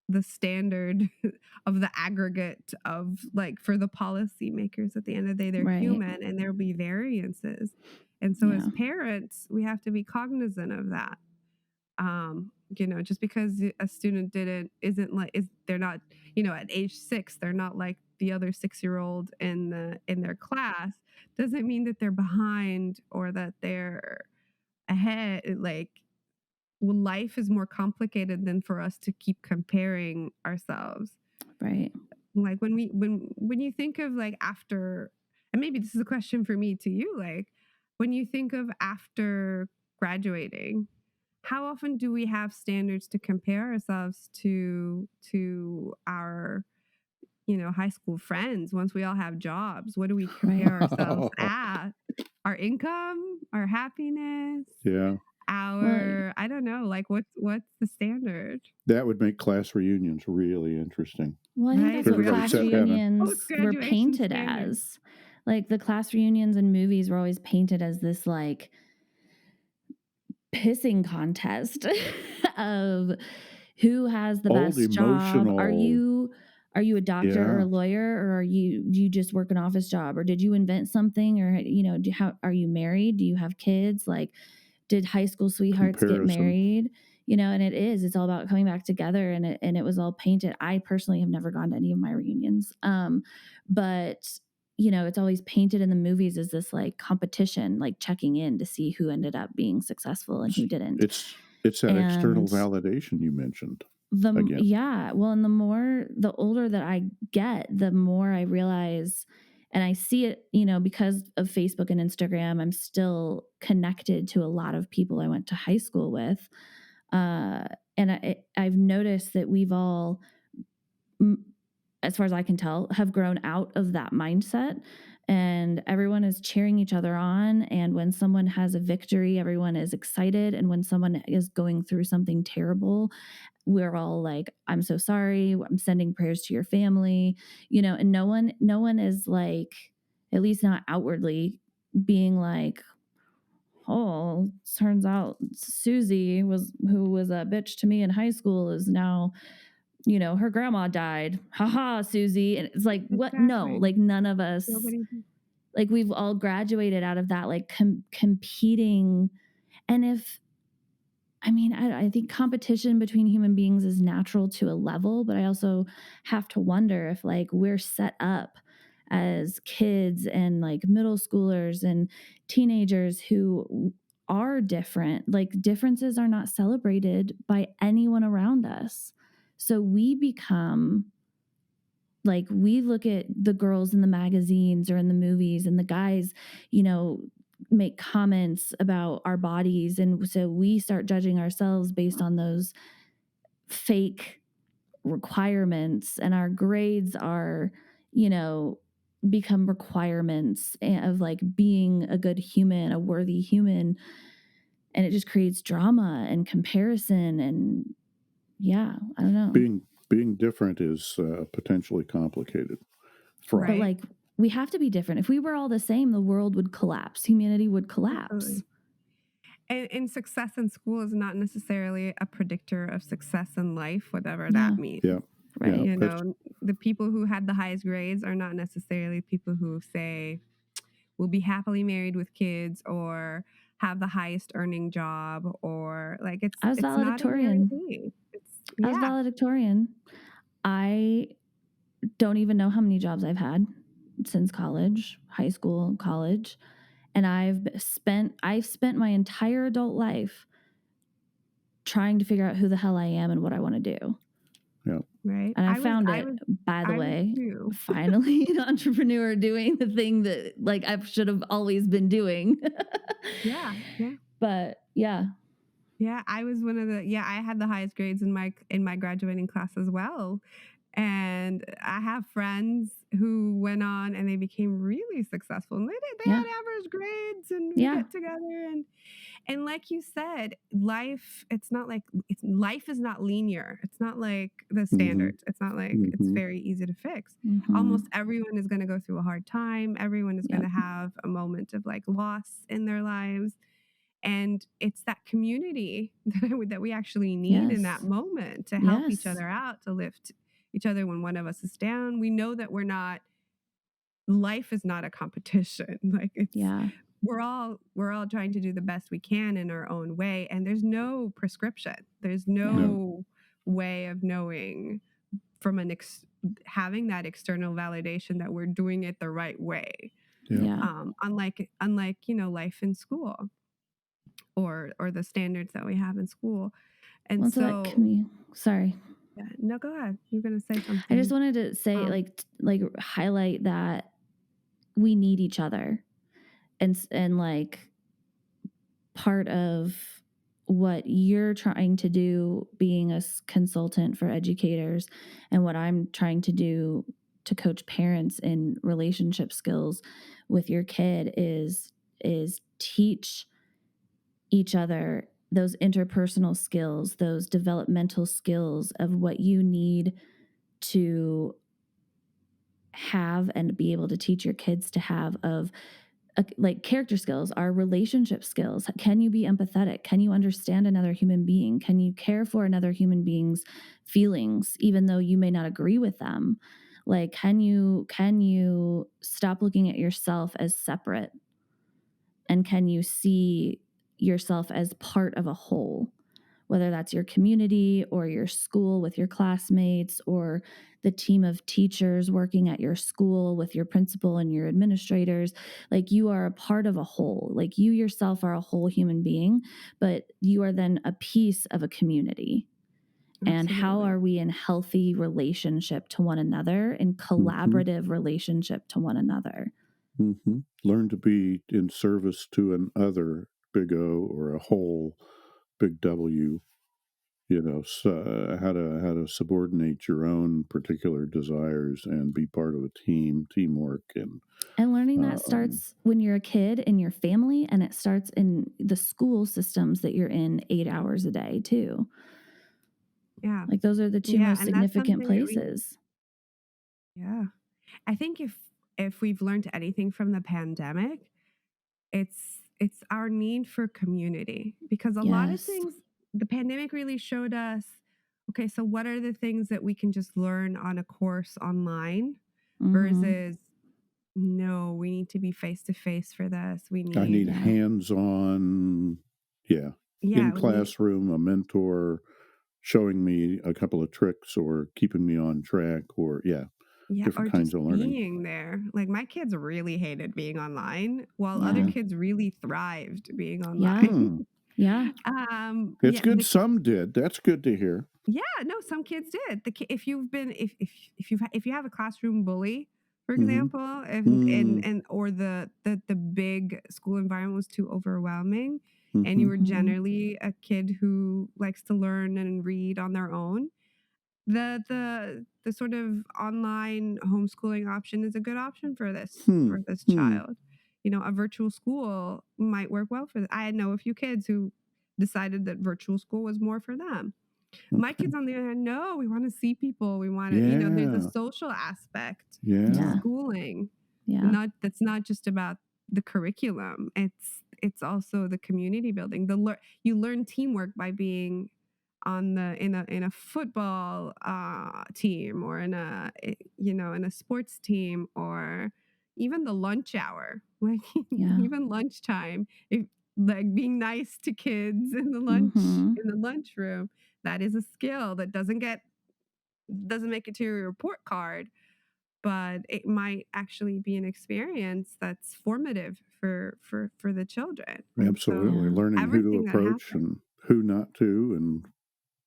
the standard of the aggregate of, like, for the policymakers. At the end of the day, they're Right. human and there'll be variances. And so as Yeah. parents, we have to be cognizant of that. Just because a student didn't isn't like is they're not, at age 6, they're not like the other 6-year-old in their class, doesn't mean that they're behind or that they're ahead. Like, well, life is more complicated than for us to keep comparing ourselves. Right. Like, when you think of, like, after, and maybe this is a question for me to you, like, when you think of after graduating, how often do we have standards to compare ourselves to our, high school friends once we all have jobs? What do we Right. compare ourselves at? Our income, our happiness, Yeah. Well, our, I don't know, like, what's the standard? That would make class reunions really interesting. I think Right? that's If what Real everybody class sat down and reunions were post-graduation painted standards. as. Like the class reunions in movies were always painted as this like pissing contest of who has the old best job. emotional. Are you a doctor or a Yeah. lawyer, or do you just work an office job, or did you invent something, or how are you married? Do you have kids? Like, did high school sweethearts get Comparison. married? And it's all about coming back together, and it was all painted. I personally have never gone to any of my reunions. But it's always painted in the movies as this like competition, like checking in to see who ended up being successful and who didn't. It's that external And validation you mentioned again. and the older that I get, the more I realize, and I see it, because of Facebook and Instagram, I'm still connected to a lot of people I went to high school with. Uh, and I've noticed that we've all, as far as I can tell, have grown out of that mindset. and everyone is cheering each other on. And when someone has a victory, everyone is excited. And when someone is going through something terrible, we're all like, I'm so sorry. I'm sending prayers to your family, and no one is like, at least not outwardly, being like, oh, turns out Susie who was a bitch to me in high school is now, her grandma died. Haha, Susie. And it's like, what? No, Exactly. like none of us, Nobody. like we've all graduated out of that, like competing. And I think competition between human beings is natural to a level, but I also have to wonder if like we're set up as kids and like middle schoolers and teenagers who are different. Like differences are not celebrated by anyone around us. So we become like, we look at the girls in the magazines or in the movies, and the guys, make comments about our bodies. And so we start judging ourselves based on those fake requirements, and our grades are, become requirements of like being a good human, a worthy human. And it just creates drama and comparison. And yeah, I don't know. Being different is potentially complicated, fraught. But Right. like, we have to be different. If we were all the same, the world would collapse. Humanity would collapse. Absolutely. And success in school is not necessarily a predictor of success in life, whatever that Yeah. means. Yeah, yeah. Right. You That's know, the people who had the highest grades are not necessarily people who say will be happily married with kids or have the highest earning job, or like I was it's not a valedictorian. guarantee. It's I was yeah, valedictorian. I don't even know how many jobs I've had since college, high school, college. And I've spent my entire adult life trying to figure out who the hell I am and what I want to do. yeah. right. And I I was found I it, was by the I was way, too. finally an entrepreneur doing the thing that like I should have always been doing. Yeah, yeah. But yeah, Yeah, I was one of the I had the highest grades in my graduating class as well. And I have friends who went on and they became really successful. And they yeah, had average grades, and we yeah, get together and like you said, life it's not like life is not linear. It's not like the Mm-hmm. standards. It's not like it's Mm-hmm. very easy to fix. mm-hmm, Almost everyone is going to go through a hard time. Everyone is going yep, to have a moment of like loss in their lives, and it's that community that we actually need in that yes, moment to help each yes, other out, to lift each other when one of us is down. We know that life is not a competition. Like yeah, we're all trying to do the best we can in our own way, and there's no prescription. There's yeah, Yeah, no way of knowing from having that external validation that we're doing it the right way. yeah. yeah. Unlike life in school, or the standards that we have in school. And Well, so that so, sorry. yeah, no, go ahead. You're going to say I just something. wanted to say, Um, like highlight that we need each other, and like part of what you're trying to do being a consultant for educators, and what I'm trying to do to coach parents in relationship skills with your kid is teach each other those interpersonal skills, those developmental skills of what you need to have and be able to teach your kids to have, of like character skills, are relationship skills. Can you be empathetic? Can you understand another human being? Can you care for another human being's feelings even though you may not agree with them? Like, can you stop looking at yourself as separate, and can you see yourself as part of a whole, whether that's your community or your school with your classmates, or the team of teachers working at your school with your principal and your administrators. Like, you are a part of a whole. Like, you yourself are a whole human being, but you are then a piece of a community. And how Absolutely. are we in healthy relationship to one another, in Mm-hmm. collaborative relationship to one another? Mm-hmm. Learn to be in service to an other, big O, or a whole, big W. how to subordinate your own particular desires and be part of a teamwork, and And learning that um, starts when you're a kid in your family, and it starts in the school systems that you're in 8 hours a day too. Yeah. Like those are the two Yeah, most and that's significant something that we places. yeah. I think if we've learned anything from the pandemic, it's our need for community, because a lot of Yes. things the pandemic really showed us, okay, so what are the things that we can just learn on a course online Mhm. versus no, we need to be face to face for this. We I need need Yeah. hands-on, yeah, in yeah, we need classroom, a mentor showing me a couple of tricks or keeping me on track, or yeah, yeah, different or kinds just of learning. being there. Like my kids really hated being online while other Yeah. Yeah. kids really thrived being Yeah. online. Hmm. Yeah. It's Yeah, good some did. That's good to hear. yeah, no, some kids did. If you've been if you have a classroom bully, for Mhm. example, if Mm. and or the big school environment was too overwhelming, and you Mhm. were Mhm. generally a kid who likes to learn and read on their own, the sort of online homeschooling option is a good option Hmm. for this Hmm. child. You know, a virtual school might work well for I know a few kids who decided that virtual school was more for them. My Okay. kids, on the other hand, no, we wanna see people, we wanna there's a Yeah. social aspect to Yeah. Yeah. schooling, Yeah. not that's not just about the curriculum, it's also the community building, you learn teamwork by being on the in a football, team, or in in a sports team, or even the lunch hour, like, Yeah. even lunchtime, if like, being nice to kids Mhm. in the lunchroom, that is a skill that doesn't make it to your report card, but it might actually be an experience that's formative for the children. And so Absolutely. Yeah. Learning who to everything that approach happens and who not to, and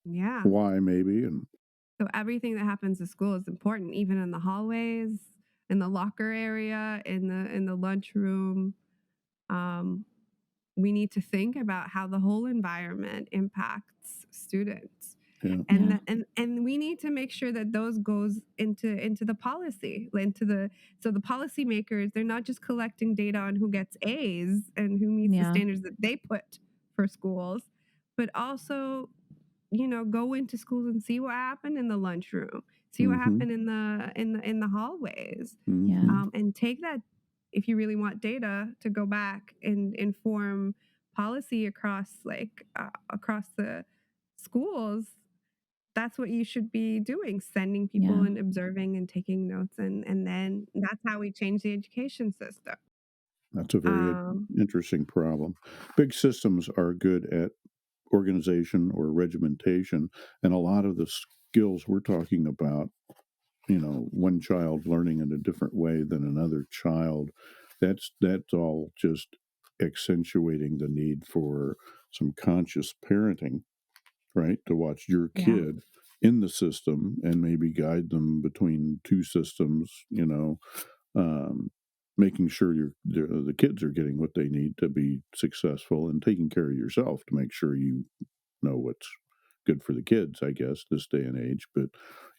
yeah. why maybe, and So everything that happens at school is important, even in the hallways, in the locker area, in the lunchroom. Um, we need to think about how the whole environment impacts students, yeah. Yeah. and we need to make sure that those goes into the policy, into the so the policymakers, they're not just collecting data on who gets A's and who meets the Yeah. standards that they put for schools, but also, go into schools and see what happened in the lunchroom, see what Mhm. happened in the hallways, Yeah. Mhm. and take that, if you really want data to go back and inform policy across, across the schools. That's what you should be doing, sending people Yeah. and observing and taking notes, and then that's how we change the education system. That's a very Um, interesting problem. Big systems are good at organization or regimentation, and a lot of the skills we're talking about, one child learning in a different way than another child, that's all just accentuating the need for some conscious parenting, right? To watch your yeah, kid in the system and maybe guide them between two systems, um, making sure the kids are getting what they need to be successful, and taking care of yourself to make sure you know what's good for the kids, I guess, this day and age. But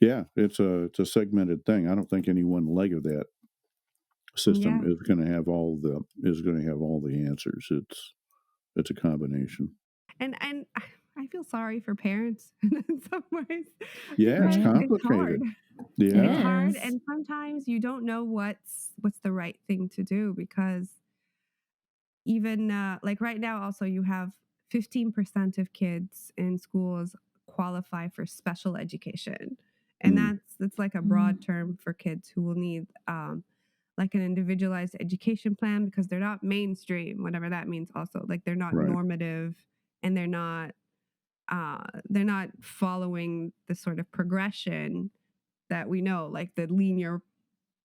yeah, it's a segmented thing. I don't think any one leg of that system yeah, is going to have all the answers. It's a combination. and I feel sorry for parents in some ways, Yeah, it's because Right. it's hard. complicated. It It's Yeah. hard, is. and sometimes you don't know what's the right thing to do, because even, like, right now, also, you have 15% of kids in schools qualify for special education, and Mm, that's like a broad Mm. term for kids who will need, like, an individualized education plan, because they're not mainstream, whatever that means also, like, they're not right. normative, and they're not following the sort of progression that we know, like the linear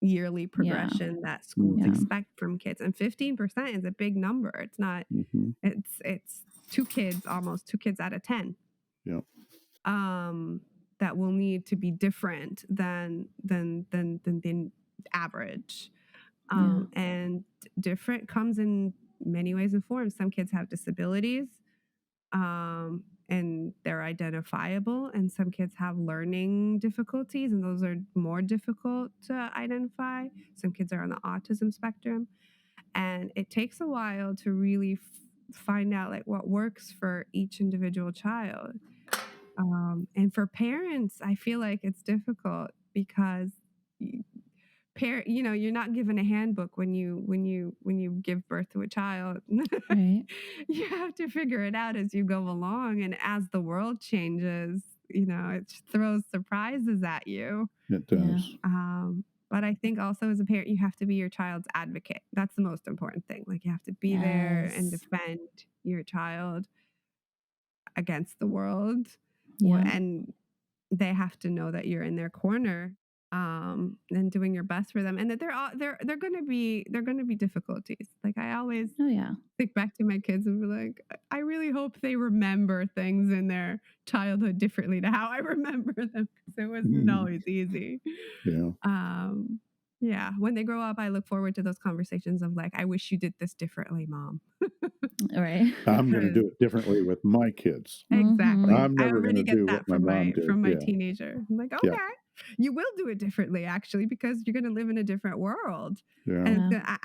yearly Yeah. progression that schools Yeah. Hmm. expect from kids. And 15% is a big number. It's not Hmm. it's two kids out of 10 Yeah. um that will need to be different than the average. Yeah. And different comes in many ways and forms. Some kids have disabilities, and they're identifiable, and some kids have learning difficulties, and those are more difficult to identify. Some kids are on the autism spectrum, and it takes a while to really find out like what works for each individual child. And for parents, I feel like it's difficult because you're not given a handbook when you give birth to a child. Right. You have to figure it out as you go along, and as the world changes, it throws surprises at you. It Yeah. does. But I think also as a parent, you have to be your child's advocate. That's the most important thing. Like, you have to be there and Yes. defend your child against the world. Yeah. And they have to know that you're in their corner, and doing your best for them, and that they're gonna be difficulties. Like, I always Oh, yeah. think back to my kids and be like, I really hope they remember things in their childhood differently to how I remember them, because it wasn't always easy. Yeah. Yeah, when they grow up, I look forward to those conversations of like, I wish you did this differently, mom. Right. I'm going to Because do it differently with my kids. exactly. I'm I never going already to get do what that my from mom my did. from my Yeah. teenager. I'm like, Yeah. okay, you will do it differently, actually, because you're gonna live in a different world. Yeah. And Yeah.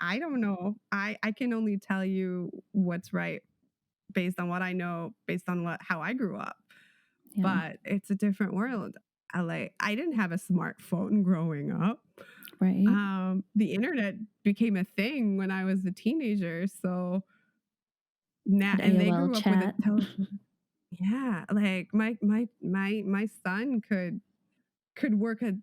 I don't know. I can only tell you what's right based on what I know, based on how I grew up. Yeah. But it's a different world. I didn't have a smartphone growing up. Right. The internet became a thing when I was a teenager. So now, Had and they AOL grew up with a chat. telephone. Yeah, like my son could work a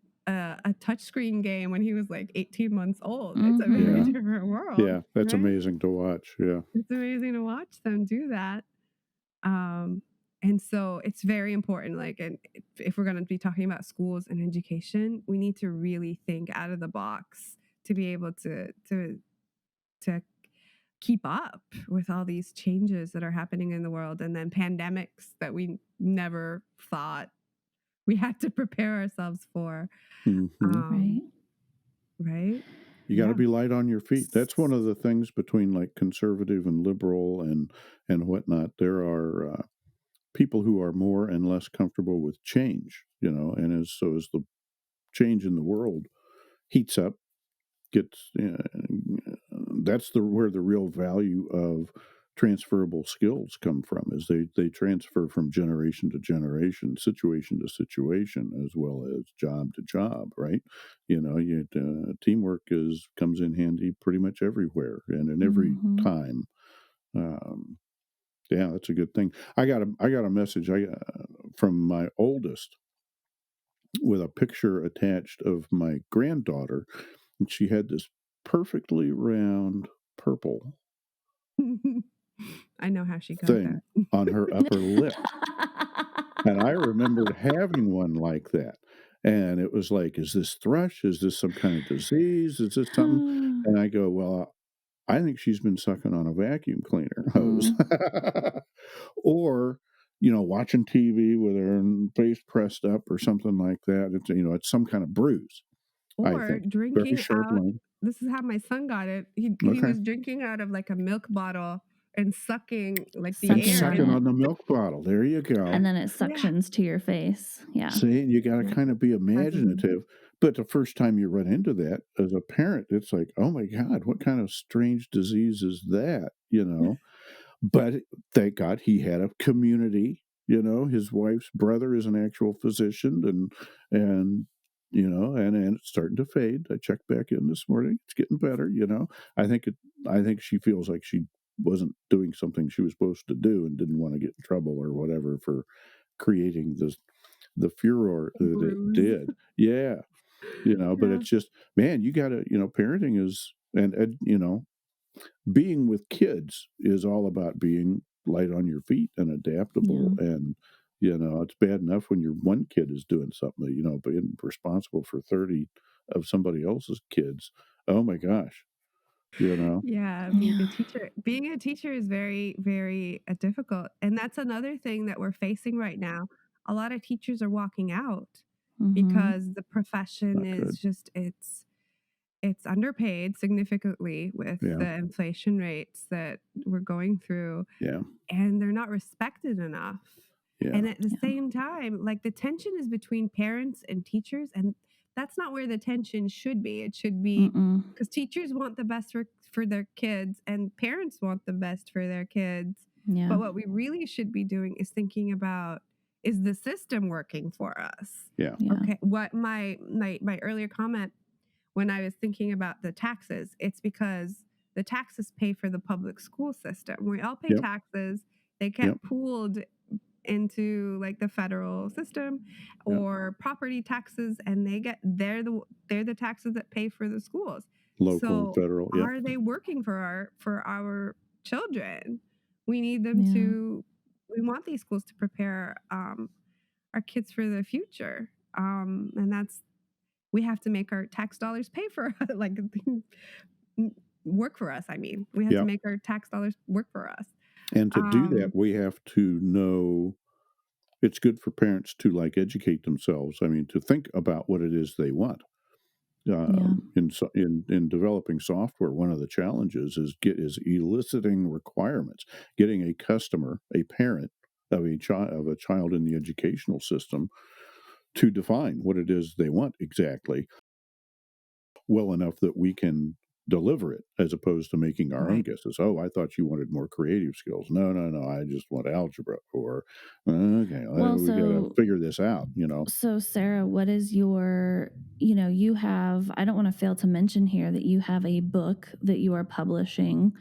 touchscreen game when he was like 18 months old. It's a very Yeah. different world, Yeah. That's right? amazing to watch. Yeah. It's amazing to watch them do that. Um, and so it's very important. Like, and if we're going to be talking about schools and education, we need to really think out of the box to be able to keep up with all these changes that are happening in the world, and then pandemics that we never thought we had to prepare ourselves for. Right. Right? You got to Yeah. be light on your feet. That's one of the things between like conservative and liberal and whatnot. There are people who are more and less comfortable with change, and as the change in the world heats up, gets that's where the real value of transferable skills come from, is they transfer from generation to generation, situation to situation, as well as job to job, right? Teamwork comes in handy pretty much everywhere and in every time. um, yeah, that's a good thing. I got a message from my oldest with a picture attached of my granddaughter, and she had this perfectly round purple I know how she got thing that. on her upper lip. And I remembered having one like that. And it was like, is this thrush? Is this some kind of disease? Is this something? And I go, well, I think she's been sucking on a vacuum cleaner hose. Or, watching TV with her face pressed up or something like that. It's some kind of bruise, I Or think. Very drinking sharp out. line. This is how my son got it. He Okay. was drinking out of like a milk bottle and sucking like the And Sucking air on sucking in. it. on the milk bottle. There you And go. then it Yeah. suctions to your face. Yeah. See, you got to Yeah. kind of be Has a big- imaginative. But the first time you run into that as a parent, it's like, oh my God, what kind of strange disease is that? But thank God he had a community. His wife's brother is an actual physician, and and it's starting to fade. I checked back in this morning; it's getting better. I think I think she feels like she wasn't doing something she was supposed to do and didn't want to get in trouble or whatever for creating the furor that it bruise. did. Yeah, but Yeah. it's just, man, you got to, parenting is, and being with kids is all about being light on your feet and adaptable. Yeah. And it's bad enough when your one kid is doing something, being responsible for 30 of somebody else's kids. Oh my gosh. Yeah, Yeah. being a teacher is very, very difficult. And that's another thing that we're facing right now. A lot of teachers are walking out because the profession Not is good. just it's underpaid significantly with Yeah. the inflation rates that we're going through, Yeah. and they're not respected enough. Yeah. And at the Yeah. same time, like, the tension is between parents and teachers, and that's not where the tension should be. It should be Mm-mm. because teachers want the best for their kids, and parents want the best for their kids. Yeah. But what we really should be doing is thinking about, is the system working for us? Yeah. Yeah. Okay, what my earlier comment when I was thinking about the taxes, it's because the taxes pay for the public school system. We all pay Yep. taxes. They Yep. get pooled into like the federal system Yep. or property taxes, and they're the taxes that pay for the schools. Local and So federal. Yep. are they working for our children? We need them Yeah. to. We want these schools to prepare our kids for the future, and that's we have to make our tax dollars pay for like work for us. I mean, we have to Yep. make our tax dollars work for us. And to do that, Um, we have to know it's good for parents to like educate themselves. I mean, to think about what it is they want. Yeah. In developing software, one of the challenges is eliciting requirements, getting a customer, a parent of a child in the educational system to define what it is they want exactly well enough that we can deliver it as opposed to making our own right. guesses. Oh, I thought you wanted more creative skills. No, no, no. I just want algebra. Or okay, Well, we got to so figure this out. You know. so Sarah, what is your, you have, I don't want to fail to mention here that you have a book that you are publishing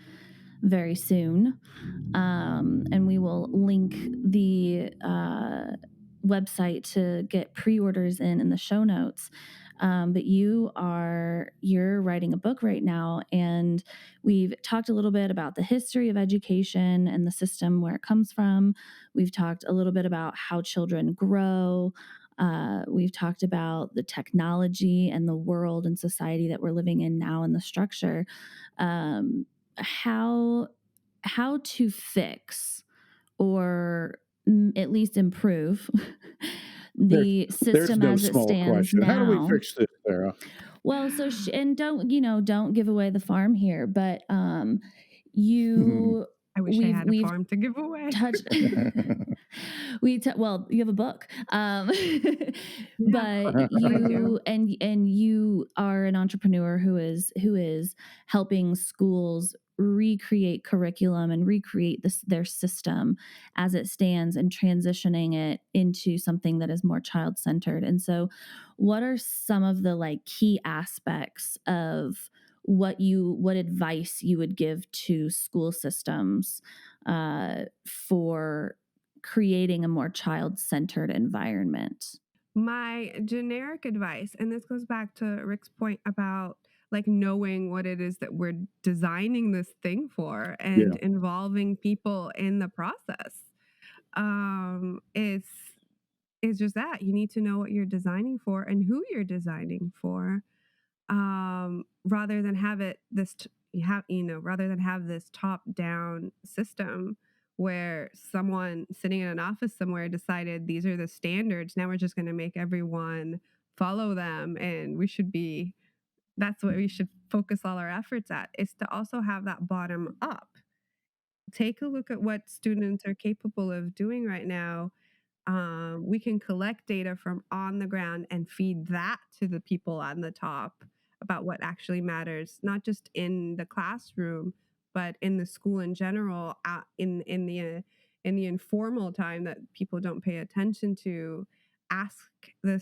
very soon. And we will link the website to get pre-orders in the show notes. But you're writing a book right now, and we've talked a little bit about the history of education and the system where it comes from. We've talked a little bit about how children grow. We've talked about the technology and the world and society that we're living in now and the structure. Um, how to fix or at least improve There's the there's system no as it small stands question. How do we now. fix this, Sarah? Well, and don't give away the farm here, but you I wish I had a we've farm to give away. touched well, you have a book, Yeah, but I do. you are an entrepreneur who is helping schools recreate curriculum and recreate their system as it stands and transitioning it into something that is more child-centered. And so what are some of the like key aspects of what advice you would give to school systems for creating a more child-centered environment? My generic advice, and this goes back to Rick's point about like knowing what it is that we're designing this thing for and Yeah. involving people in the process. Is just that you need to know what you're designing for and who you're designing for, rather than have it this you have rather than have this top down system where someone sitting in an office somewhere decided these are the standards, now we're just going to make everyone follow them, and we should be that's what we should focus all our efforts at, is to also have that bottom up. Take a look at what students are capable of doing right now. We can collect data from on the ground and feed that to the people on the top about what actually matters, not just in the classroom, but in the school in general, in the informal time that people don't pay attention to. Ask the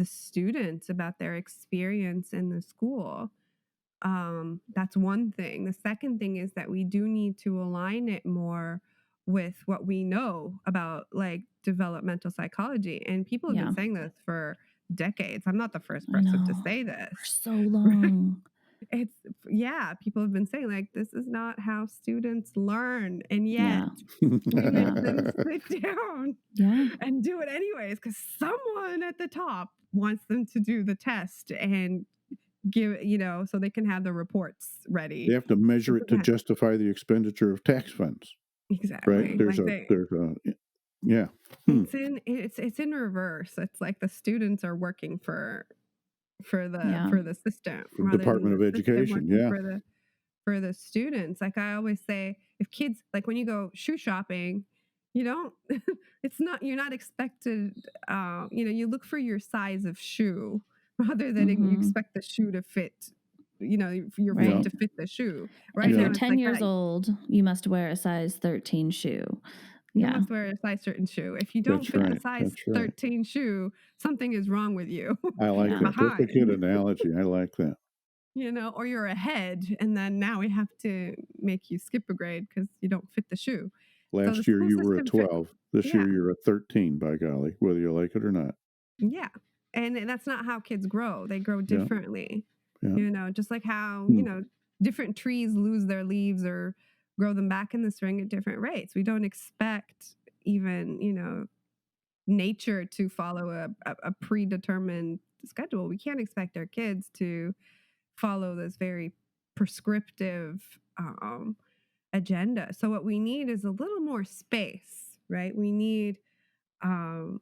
students about their experience in the school. That's one thing. The second thing is that we do need to align it more with what we know about like developmental psychology. And people have been Yeah, saying this for decades. I'm not the first I person to know. say For this. so Right? long. It's yeah, people have been saying like this is not how students learn. And yet Yeah. we Yeah. make them sit down Yeah. and do it anyways because someone at the top wants them to do the test and so they can have the reports They ready. have to measure it to justify the expenditure of tax funds, right? Exactly. There's Like a yeah. Hmm. it's in reverse. It's like the students are working for for the Yeah. for the system The rather than Department the of system Education, working yeah. for the students. Like I always say, if kids like when you go shoe shopping, you don't you're not expected you look for your size of shoe rather than you Mhm. expect the shoe to fit, your Yeah, feet Right. to fit the shoe. Right If yeah, you're now it's 10 like years that. old, you must wear a size 13 shoe. You Yeah. must wear a size certain shoe. If you don't that's fit the right, size that's right. 13 shoe, something is wrong with you. I like You're Yeah. that. That's a good behind. analogy. I like that. Or you're ahead, and then now we have to make you skip a grade because you don't fit the shoe. So the Last year school you were a system 12. This yeah, year you're a 13, by golly, whether you like it or not. yeah. And that's not how kids grow. They grow Yeah, differently. yeah. Just like how, Hmm. different trees lose their leaves or grow them back in the spring at different rates. We don't expect even, nature to follow a predetermined schedule. We can't expect our kids to follow this very prescriptive agenda. So what we need is a little more space, right? We need um,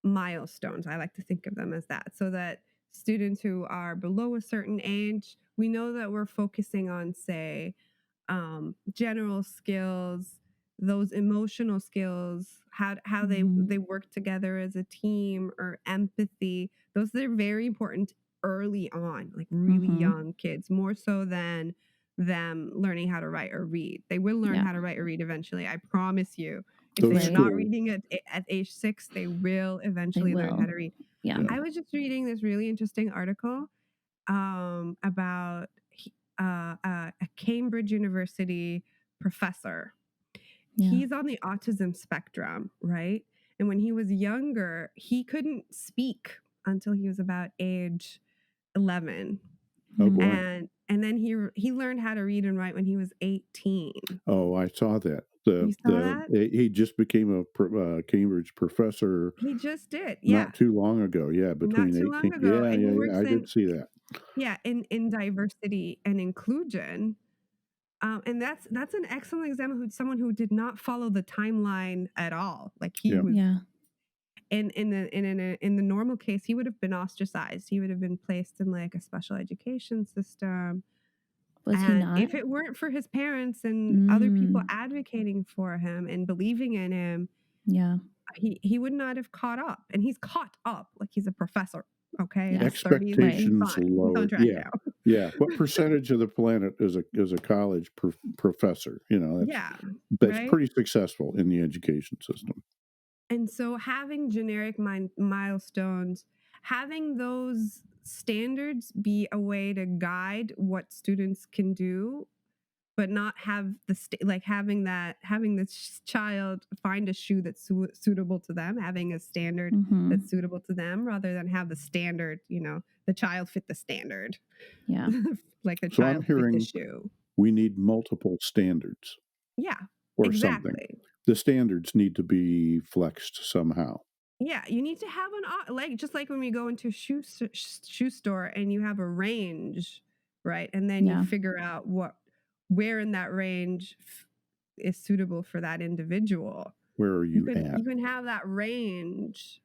milestones. I like to think of them as that, so that students who are below a certain age, we know that we're focusing on, say, general skills, those emotional skills, how they work together as a team, or empathy. Those are very important early on, like really Mhm. young kids, more so than them learning how to write or read. They will learn Yeah. how to write or read eventually. I promise you. If Those they're Right. not skills, reading at age 6, they will They eventually learn how will. to read. Yeah. yeah. I was just reading this really interesting article about a Cambridge University professor. Yeah. He's on the autism spectrum, right? And when he was younger, he couldn't speak until he was about age 11. Oh Mm. boy. And then he learned how to read and write when he was 18. Oh, I saw that. You saw that? He just became a Cambridge professor He just did. Yeah. not too long ago. Yeah, Not between too 18. long ago. Yeah, And yeah, he yeah. works I did see that. in diversity and inclusion. And that's an excellent example of someone who did not follow the timeline at all. Like he Yeah. was Yeah. in the normal case, he would have been ostracized. He would have been placed in like a special education system. Was he And not? if it weren't for his parents and other people Mm. advocating for him and believing in him, Yeah. he would not have caught up. And he's caught up. Like he's a professor. Okay. And Yeah. he's 30. Like Right. he's Expectations fine. He's on lowered. track Yeah, now. yeah. What percentage of the planet is a college professor? Yeah. That's Right. pretty successful in the education system. And so having generic milestones, having those standards be a way to guide what students can do, but not have like having this child find a shoe that's suitable to them, having a standard Mhm. that's suitable to them rather than have the standard, the child fit the standard. Yeah. Like the So I'm child fit the hearing shoe. we need multiple standards Yeah, or something. exactly. The standards need to be flexed somehow. Yeah, you need to have like just like when we go into a shoe store and you have a range, right? And then you Yeah. figure out where in that range is suitable for that individual. Where are You you can at? you can have that range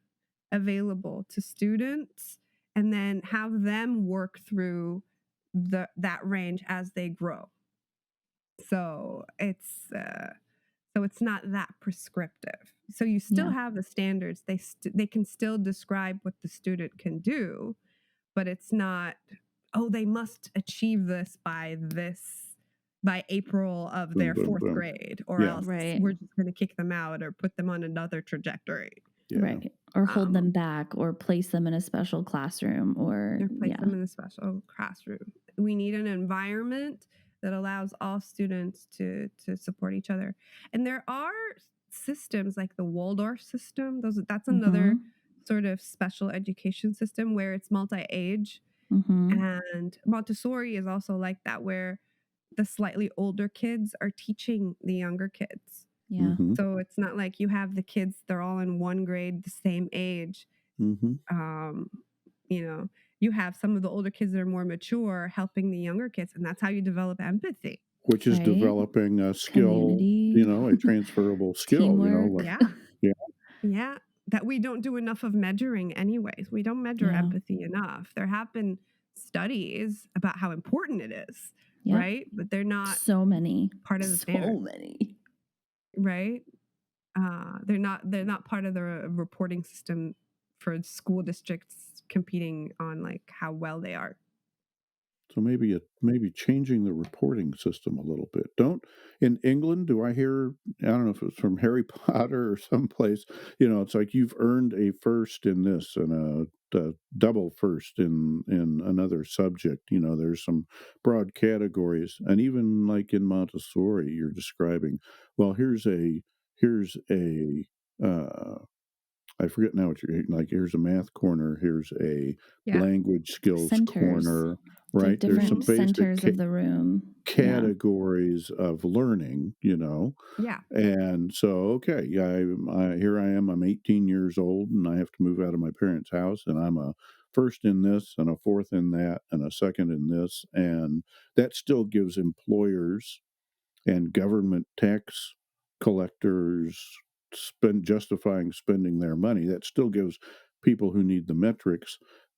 available to students and then have them work through that range as they grow. So it's not that prescriptive. So you still Yeah. have the standards. They can still describe what the student can do, but it's not, oh, they must achieve this by April of Boom, their boom, fourth boom. grade, or Yeah, else Right. we're just going to kick them out or put them on another trajectory. yeah. Right. Or hold them Um, back or place them in a special classroom or or place yeah. them in a special classroom. We need an environment that allows all students to support each other. And there are systems like the Waldorf system. That's another Mhm. sort of special education system where it's multi-age. Mhm. And Montessori is also like that, where the slightly older kids are teaching the younger kids. Yeah. Hmm. So it's not like you have the kids, they're all in one grade, the same age. Hmm. um, you have some of the older kids that are more mature helping the younger kids, and that's how you develop empathy. Which is Right. developing a skill, Community. a transferable skill, Teamwork. Yeah, yeah. yeah. that we don't do enough of measuring anyways. We don't measure Yeah. empathy enough. There have been studies about how important it is, Yep. right? But they're not So many. part of the So standards, many. right? They're not part of the reporting system for school districts competing on like how well they are. So maybe changing the reporting system a little bit. Don't in England, do I hear, I don't know if it's from Harry Potter or someplace, it's like you've earned a first in this and a double first in another subject. There's some broad categories. And even like in Montessori, you're describing, well, here's a I forget now what you're like. Here's a math corner. Here's a Yeah. language skills Centers. corner, Like right? There's some different Mhm. basic centers of the room. Yeah. categories of learning. Yeah. And so, okay, yeah, here I am. I'm 18 years old, and I have to move out of my parents' house, and I'm a first in this, and a fourth in that, and a second in this, and that still gives employers and government tax collectors justifying spending their money. That still gives people who need the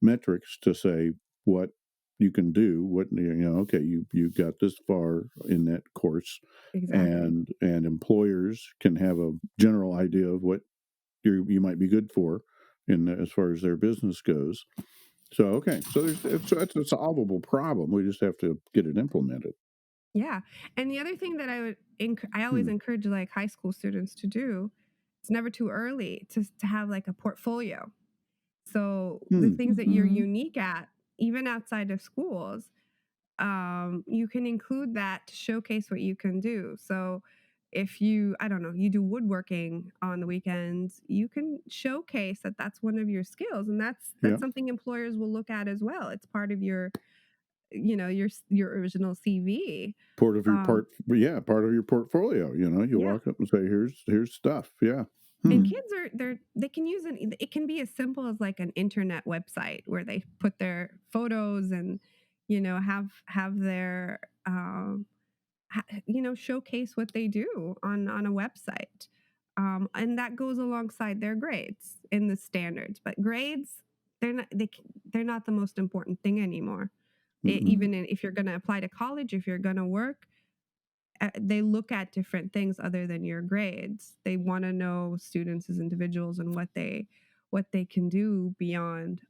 metrics to say what you can do, what okay, you got this far in that course, Exactly. and employers can have a general idea of what you might be good for in as far as their business goes. So okay, so it's a solvable problem. We just have to get it implemented. Yeah. And the other thing that I always Hmm. encourage like high school students to do, it's never too early to have like a portfolio. So the Hmm. things that you're Hmm. unique at, even outside of schools, you can include that to showcase what you can do. So if you, I don't know, you do woodworking on the weekends, you can showcase that that's one of your skills, and Yeah. that's something employers will look at as well. It's part of your, your original CV. Um, Part of your portfolio. You yeah. walk up and say, here's stuff. Yeah. Hmm. And Hmm. kids they can use it can be as simple as like an internet website where they put their photos and have their showcase what they do on a website. And that goes alongside their grades in the standards. But grades, they're not the most important thing anymore. Mm-mm. Hmm. If you're going to apply to college, if you're going to work, they look at different things other than your grades. They want to know students as individuals and what they can do beyond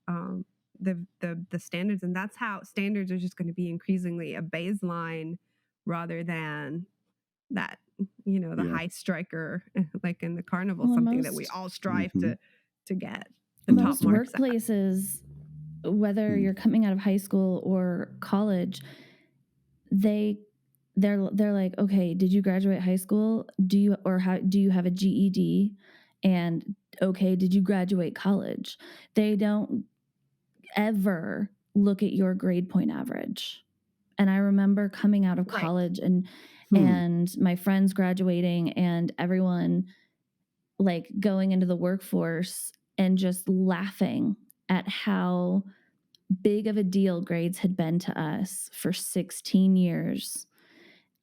the standards. And that's how standards are just going to be increasingly a baseline rather than that the Yeah. high striker like in the carnival, Well, something that we all strive Hmm. to get the top most marks at. workplaces, whether Hmm. you're coming out of high school or college, they they're like, okay, did you graduate high school? Do you have a GED? And okay, did you graduate college? They don't ever look at your grade point average. And I remember coming out of Right. college and Hmm. my friends graduating and everyone like going into the workforce and just laughing at how big of a deal grades had been to us for 16 years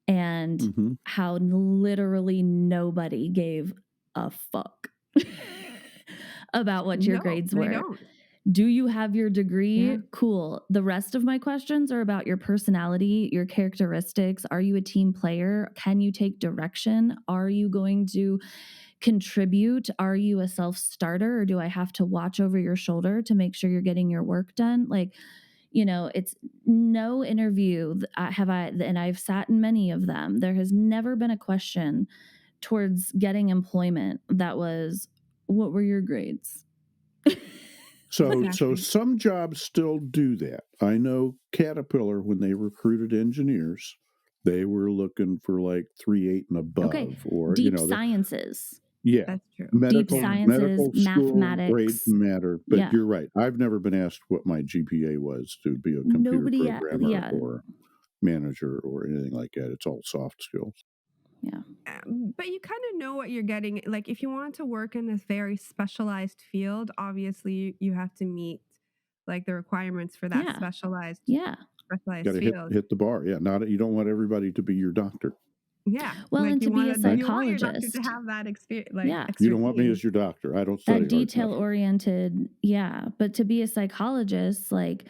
and Hmm. how literally nobody gave a fuck about what your No, grades they were. don't. Do you have your degree? Yeah. Cool. The rest of my questions are about your personality, your characteristics. Are you a team player? Can you take direction? Are you going to contribute? Are you a self starter or do I have to watch over your shoulder to make sure you're getting your work done? Like, it's no interview and I've sat in many of them. There has never been a question towards getting employment that was, what were your grades? So Exactly. some jobs still do that. I know Caterpillar, when they recruited engineers, they were looking for like 3.8 and Okay. above, or Deep sciences, yeah, That's true. deep Yeah. sciences, medical school grades mathematics. matter. But Yeah. you're right. I've never been asked what my GPA was to be a computer Nobody, programmer yeah. or manager or anything like that. It's all soft skills. Yeah. But you kind of know what you're getting. Like if you want to work in this very specialized field, obviously you have to meet like the requirements for that Yeah. specialized Yeah. Got specialized to hit field. hit the bar. Yeah, not you don't want everybody to be your doctor. Yeah, Well, like and to be a you want your doctor to psychologist. have that experience, like, Yeah. You don't want me expertise. as your doctor. I don't That study hard enough. detail-oriented, yeah, but to be a psychologist, like,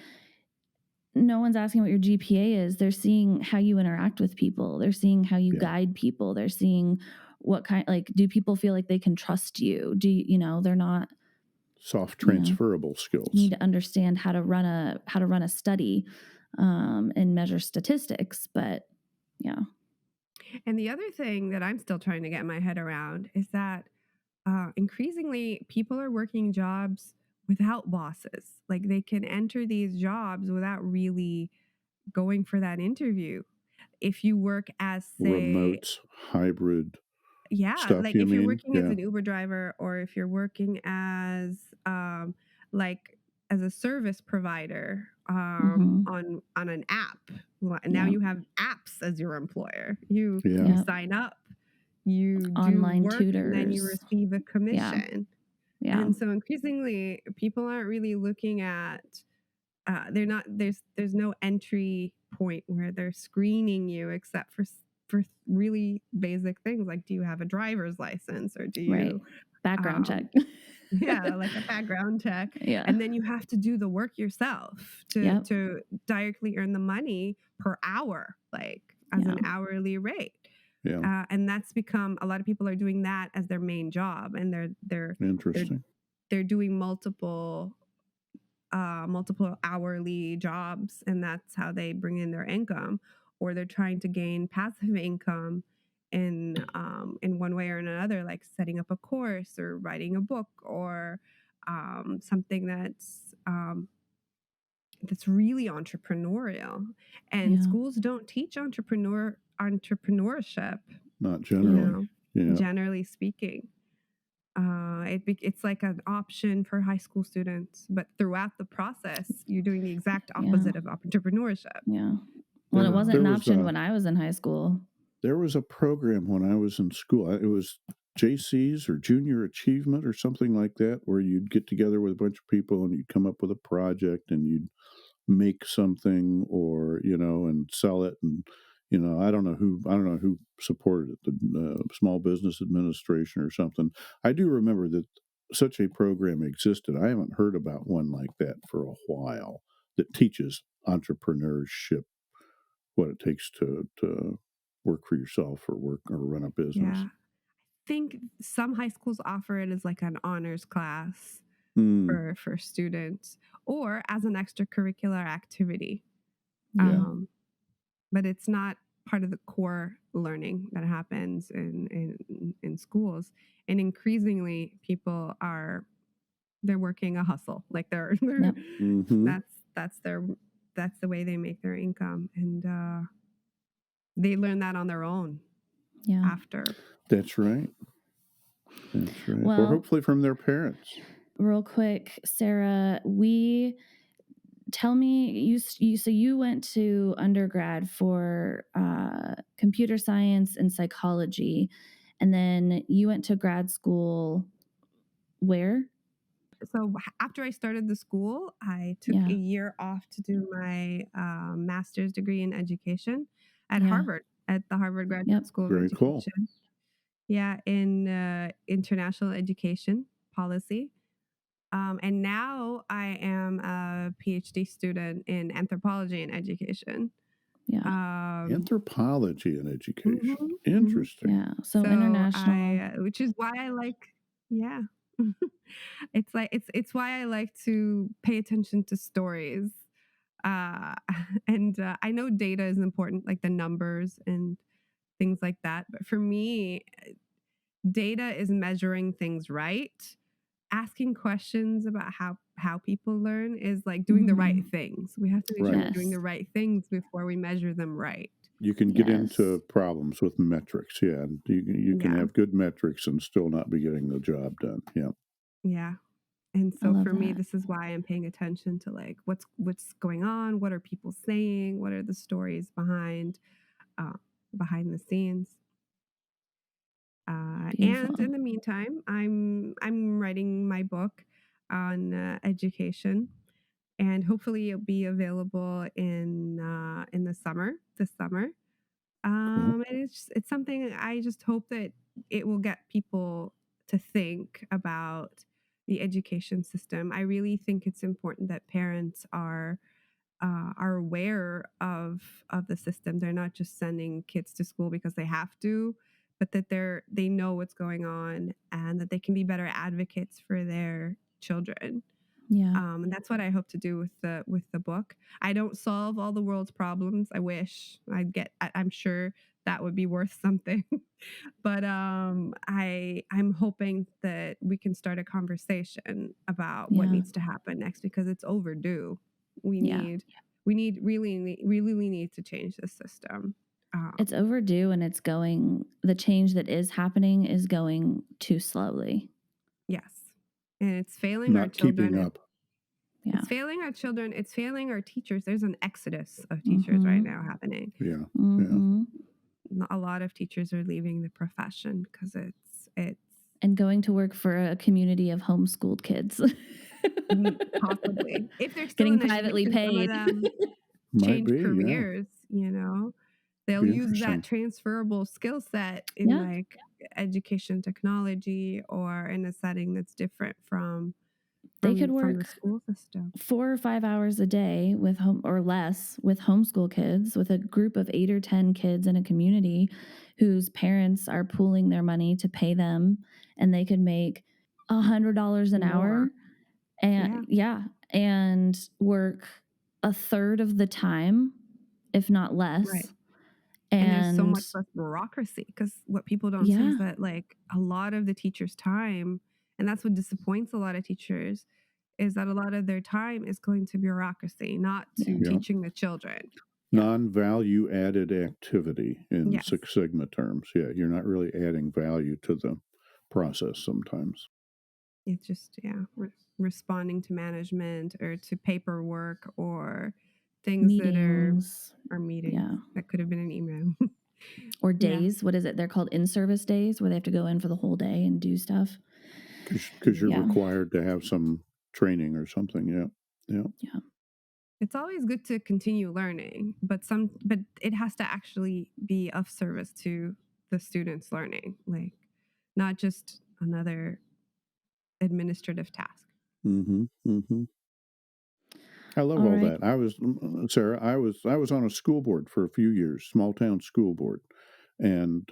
no one's asking what your GPA is. They're seeing how you interact with people. They're seeing how you Yeah. guide people. They're seeing what kind, like, do people feel like they can trust you? Do you know, they're not, Soft you know, transferable you skills. need to understand how to run a study and measure statistics. But yeah. And the other thing that I'm still trying to get my head around is that increasingly people are working jobs without bosses. Like they can enter these jobs without really going for that interview. If you work as, say, Remote, hybrid yeah, stuff, like you if you're mean? working as Yeah. an Uber driver, or if you're working as like as a service provider Mhm. on an app. Now Yeah. you have apps as your employer. You Yeah. sign up, you do Online work, and then you tutors. receive a Yeah. commission. Yeah. And so increasingly people aren't really looking at they're not there's no entry point where they're screening you except for really basic things like, do you have a driver's license, or do Right. you Background check. yeah, like a background check. Yeah. And then you have to do the work yourself Yep. to directly earn the money per hour, like as Yeah. an hourly rate. Yeah. And that's become, a lot of people are doing that as their main job, and they're Interesting. they're doing multiple hourly jobs, and that's how they bring in their income. Or they're trying to gain passive income in one way or another, like setting up a course or writing a book, or something that's really entrepreneurial. And Yeah. schools don't teach entrepreneurship, Not you generally. know, Yeah. generally speaking. It's like an option for high school students, but throughout the process, you're doing the exact Yeah. opposite of entrepreneurship. Yeah. Well, it wasn't There an was option when I was in high school. There was a program when I was in school. It was JC's or Junior Achievement or something like that, where you'd get together with a bunch of people and you'd come up with a project and you'd make something, or and sell it. And I don't know who supported it, the Small Business Administration or something. I do remember that such a program existed. I haven't heard about one like that for a while that teaches entrepreneurship, what it takes to work for yourself or run a business. Yeah. I think some high schools offer it as like an honors class for students, or as an extracurricular activity. Yeah. But it's not part of the core learning that happens in schools. And increasingly people they're working a hustle, like they're Yep. that's the way they make their income. And they learn that on their own Yeah. after. That's right. That's right. Or Well, hopefully from their parents. real quick, Sarah, tell me, so you went to undergrad for computer science and psychology, and then you went to grad school where? So after I started the school, I took Yeah. a year off to do my master's degree in education at Yeah. Harvard, at the Harvard Graduate Yep. School of Very cool. Education. Yeah, in international education policy. And now I am a PhD student in anthropology and education. Yeah. Anthropology and education. Mhm, Interesting. Yeah. So international. which is why I like, yeah. It's why I like to pay attention to stories. And I know data is important, like the numbers and things like that. But for me, data is measuring things right. Asking questions about how people learn is like doing the right things. We have to make sure we're doing Yes. the right things before we measure them right. You can get Yes. into problems with metrics. Yeah. You can Yeah. have good metrics and still not be getting the job done. Yeah. Yeah. And I so love for me, that. this is why I'm paying attention to like what's going on, what are people saying, what are the stories behind the scenes. Beautiful. And in the meantime, I'm writing my book on education, and hopefully it'll be available in the summer, this summer. Cool. And it's something I just hope that it will get people to think about the education system. I really think it's important that parents are aware of the system. They're not just sending kids to school because they have to, but that they know what's going on and that they can be better advocates for their children. Yeah. And that's what I hope to do with the book. I don't solve all the world's problems. I wish I'd get. I'm sure that would be worth something. But I'm hoping that we can start a conversation about what Yeah. needs to happen next because it's overdue. We Yeah. need we need really need to change the system. It's overdue, and the change that is happening is going too slowly. Yes, and it's failing our Not keeping children. up. Yeah. It's failing our children. It's failing our teachers. There's an exodus of teachers right Mm-hmm. now happening. Yeah. Yeah. Mm-hmm. A lot of teachers are leaving the profession because it's And going to work for a community of homeschooled kids. possibly if they're still Getting in privately education, some of paid. them Might change be. Yeah. careers. They'll Be use that interesting. transferable skill set in Yeah. like education technology or in a setting that's different They could from the work school system. 4 or 5 hours a day with homeschool kids, with a group of 8 or 10 kids in a community whose parents are pooling their money to pay them, and they could make $100 an hour Yeah. and work a third of the time, if not less. Right. And there's so much less bureaucracy because what people don't see is that like a lot of the teachers' time, and that's what disappoints a lot of teachers, is that a lot of their time is going to bureaucracy, not to Yeah. teaching the children. Non-value added activity in Yes. Six Sigma terms. Yeah, you're not really adding value to the process sometimes. It's just, responding to management or to paperwork or things Meetings. that are meetings. Yeah. That could have been an email. Or Yeah. days. What is it? They're called in-service days, where they have to go in for the whole day and do stuff. Because you're required to have some training or something. Yeah. It's always good to continue learning, but it has to actually be of service to the students' learning, like not just another administrative task. Mm-hmm. Mm-hmm. I love all that. I was Sarah. I was on a school board for a few years, small town school board, and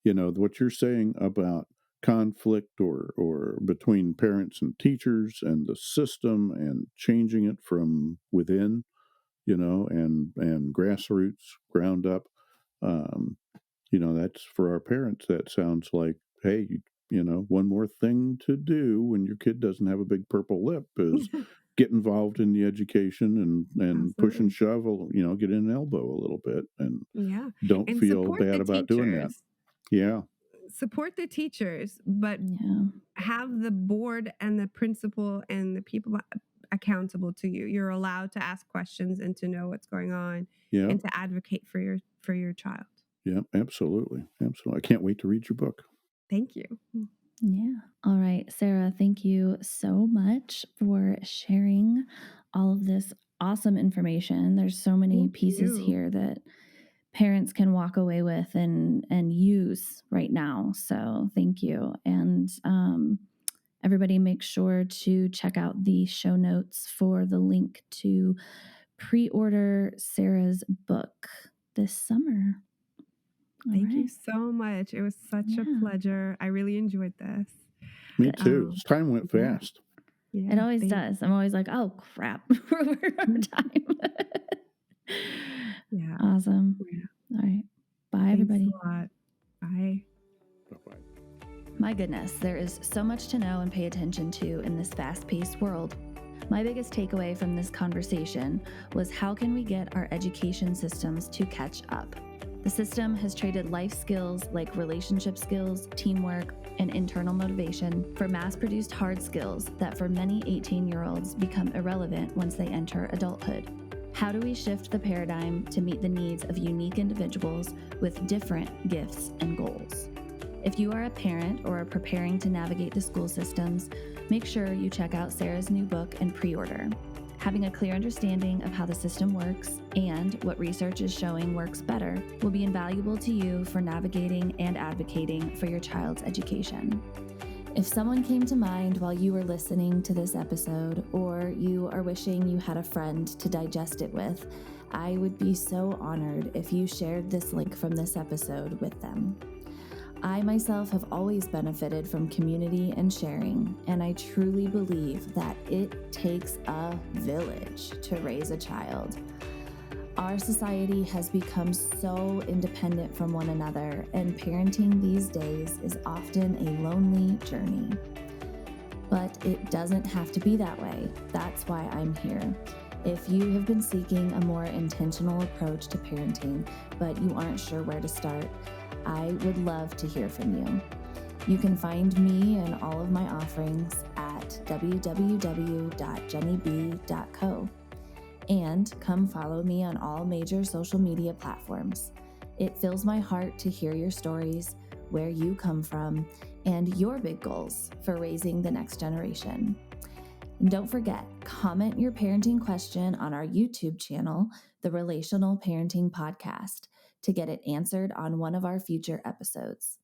what you're saying about conflict or between parents and teachers and the system and changing it from within, and grassroots, ground up. That's for our parents. That sounds like, hey, one more thing to do when your kid doesn't have a big purple lip is get involved in the education and push and shove, get in an elbow a little bit and don't and feel bad about doing that. Yeah. Support the teachers, but have the board and the principal and the people accountable to you. You're allowed to ask questions and to know what's going on and to advocate for your child. Yeah, absolutely. Absolutely. I can't wait to read your book. Thank you. Yeah. All right, Sarah, thank you so much for sharing all of this awesome information. There's so many pieces here that parents can walk away with and use right now. So thank you. And everybody make sure to check out the show notes for the link to pre-order Sarah's book this summer. Thank you so much. It was such a pleasure. I really enjoyed this. Me too. Time went fast. Yeah, it always does. I'm always like, oh, crap. We're over our time. Yeah. Awesome. Yeah. All right. Bye, Thanks everybody. a lot. Bye. Bye-bye. My goodness, there is so much to know and pay attention to in this fast-paced world. My biggest takeaway from this conversation was how can we get our education systems to catch up? The system has traded life skills like relationship skills, teamwork, and internal motivation for mass-produced hard skills that for many 18-year-olds become irrelevant once they enter adulthood. How do we shift the paradigm to meet the needs of unique individuals with different gifts and goals? If you are a parent or are preparing to navigate the school systems, make sure you check out Sarah's new book and pre-order. Having a clear understanding of how the system works and what research is showing works better will be invaluable to you for navigating and advocating for your child's education. If someone came to mind while you were listening to this episode, or you are wishing you had a friend to digest it with, I would be so honored if you shared this link from this episode with them. I myself have always benefited from community and sharing, and I truly believe that it takes a village to raise a child. Our society has become so independent from one another, and parenting these days is often a lonely journey. But it doesn't have to be that way. That's why I'm here. If you have been seeking a more intentional approach to parenting, but you aren't sure where to start, I would love to hear from you. You can find me and all of my offerings at www.jennyb.co. And come follow me on all major social media platforms. It fills my heart to hear your stories, where you come from, and your big goals for raising the next generation. And don't forget, comment your parenting question on our YouTube channel, The Relational Parenting Podcast, to get it answered on one of our future episodes.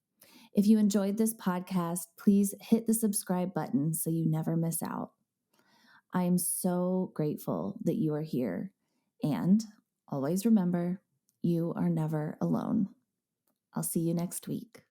If you enjoyed this podcast, please hit the subscribe button so you never miss out. I am so grateful that you are here. And always remember, you are never alone. I'll see you next week.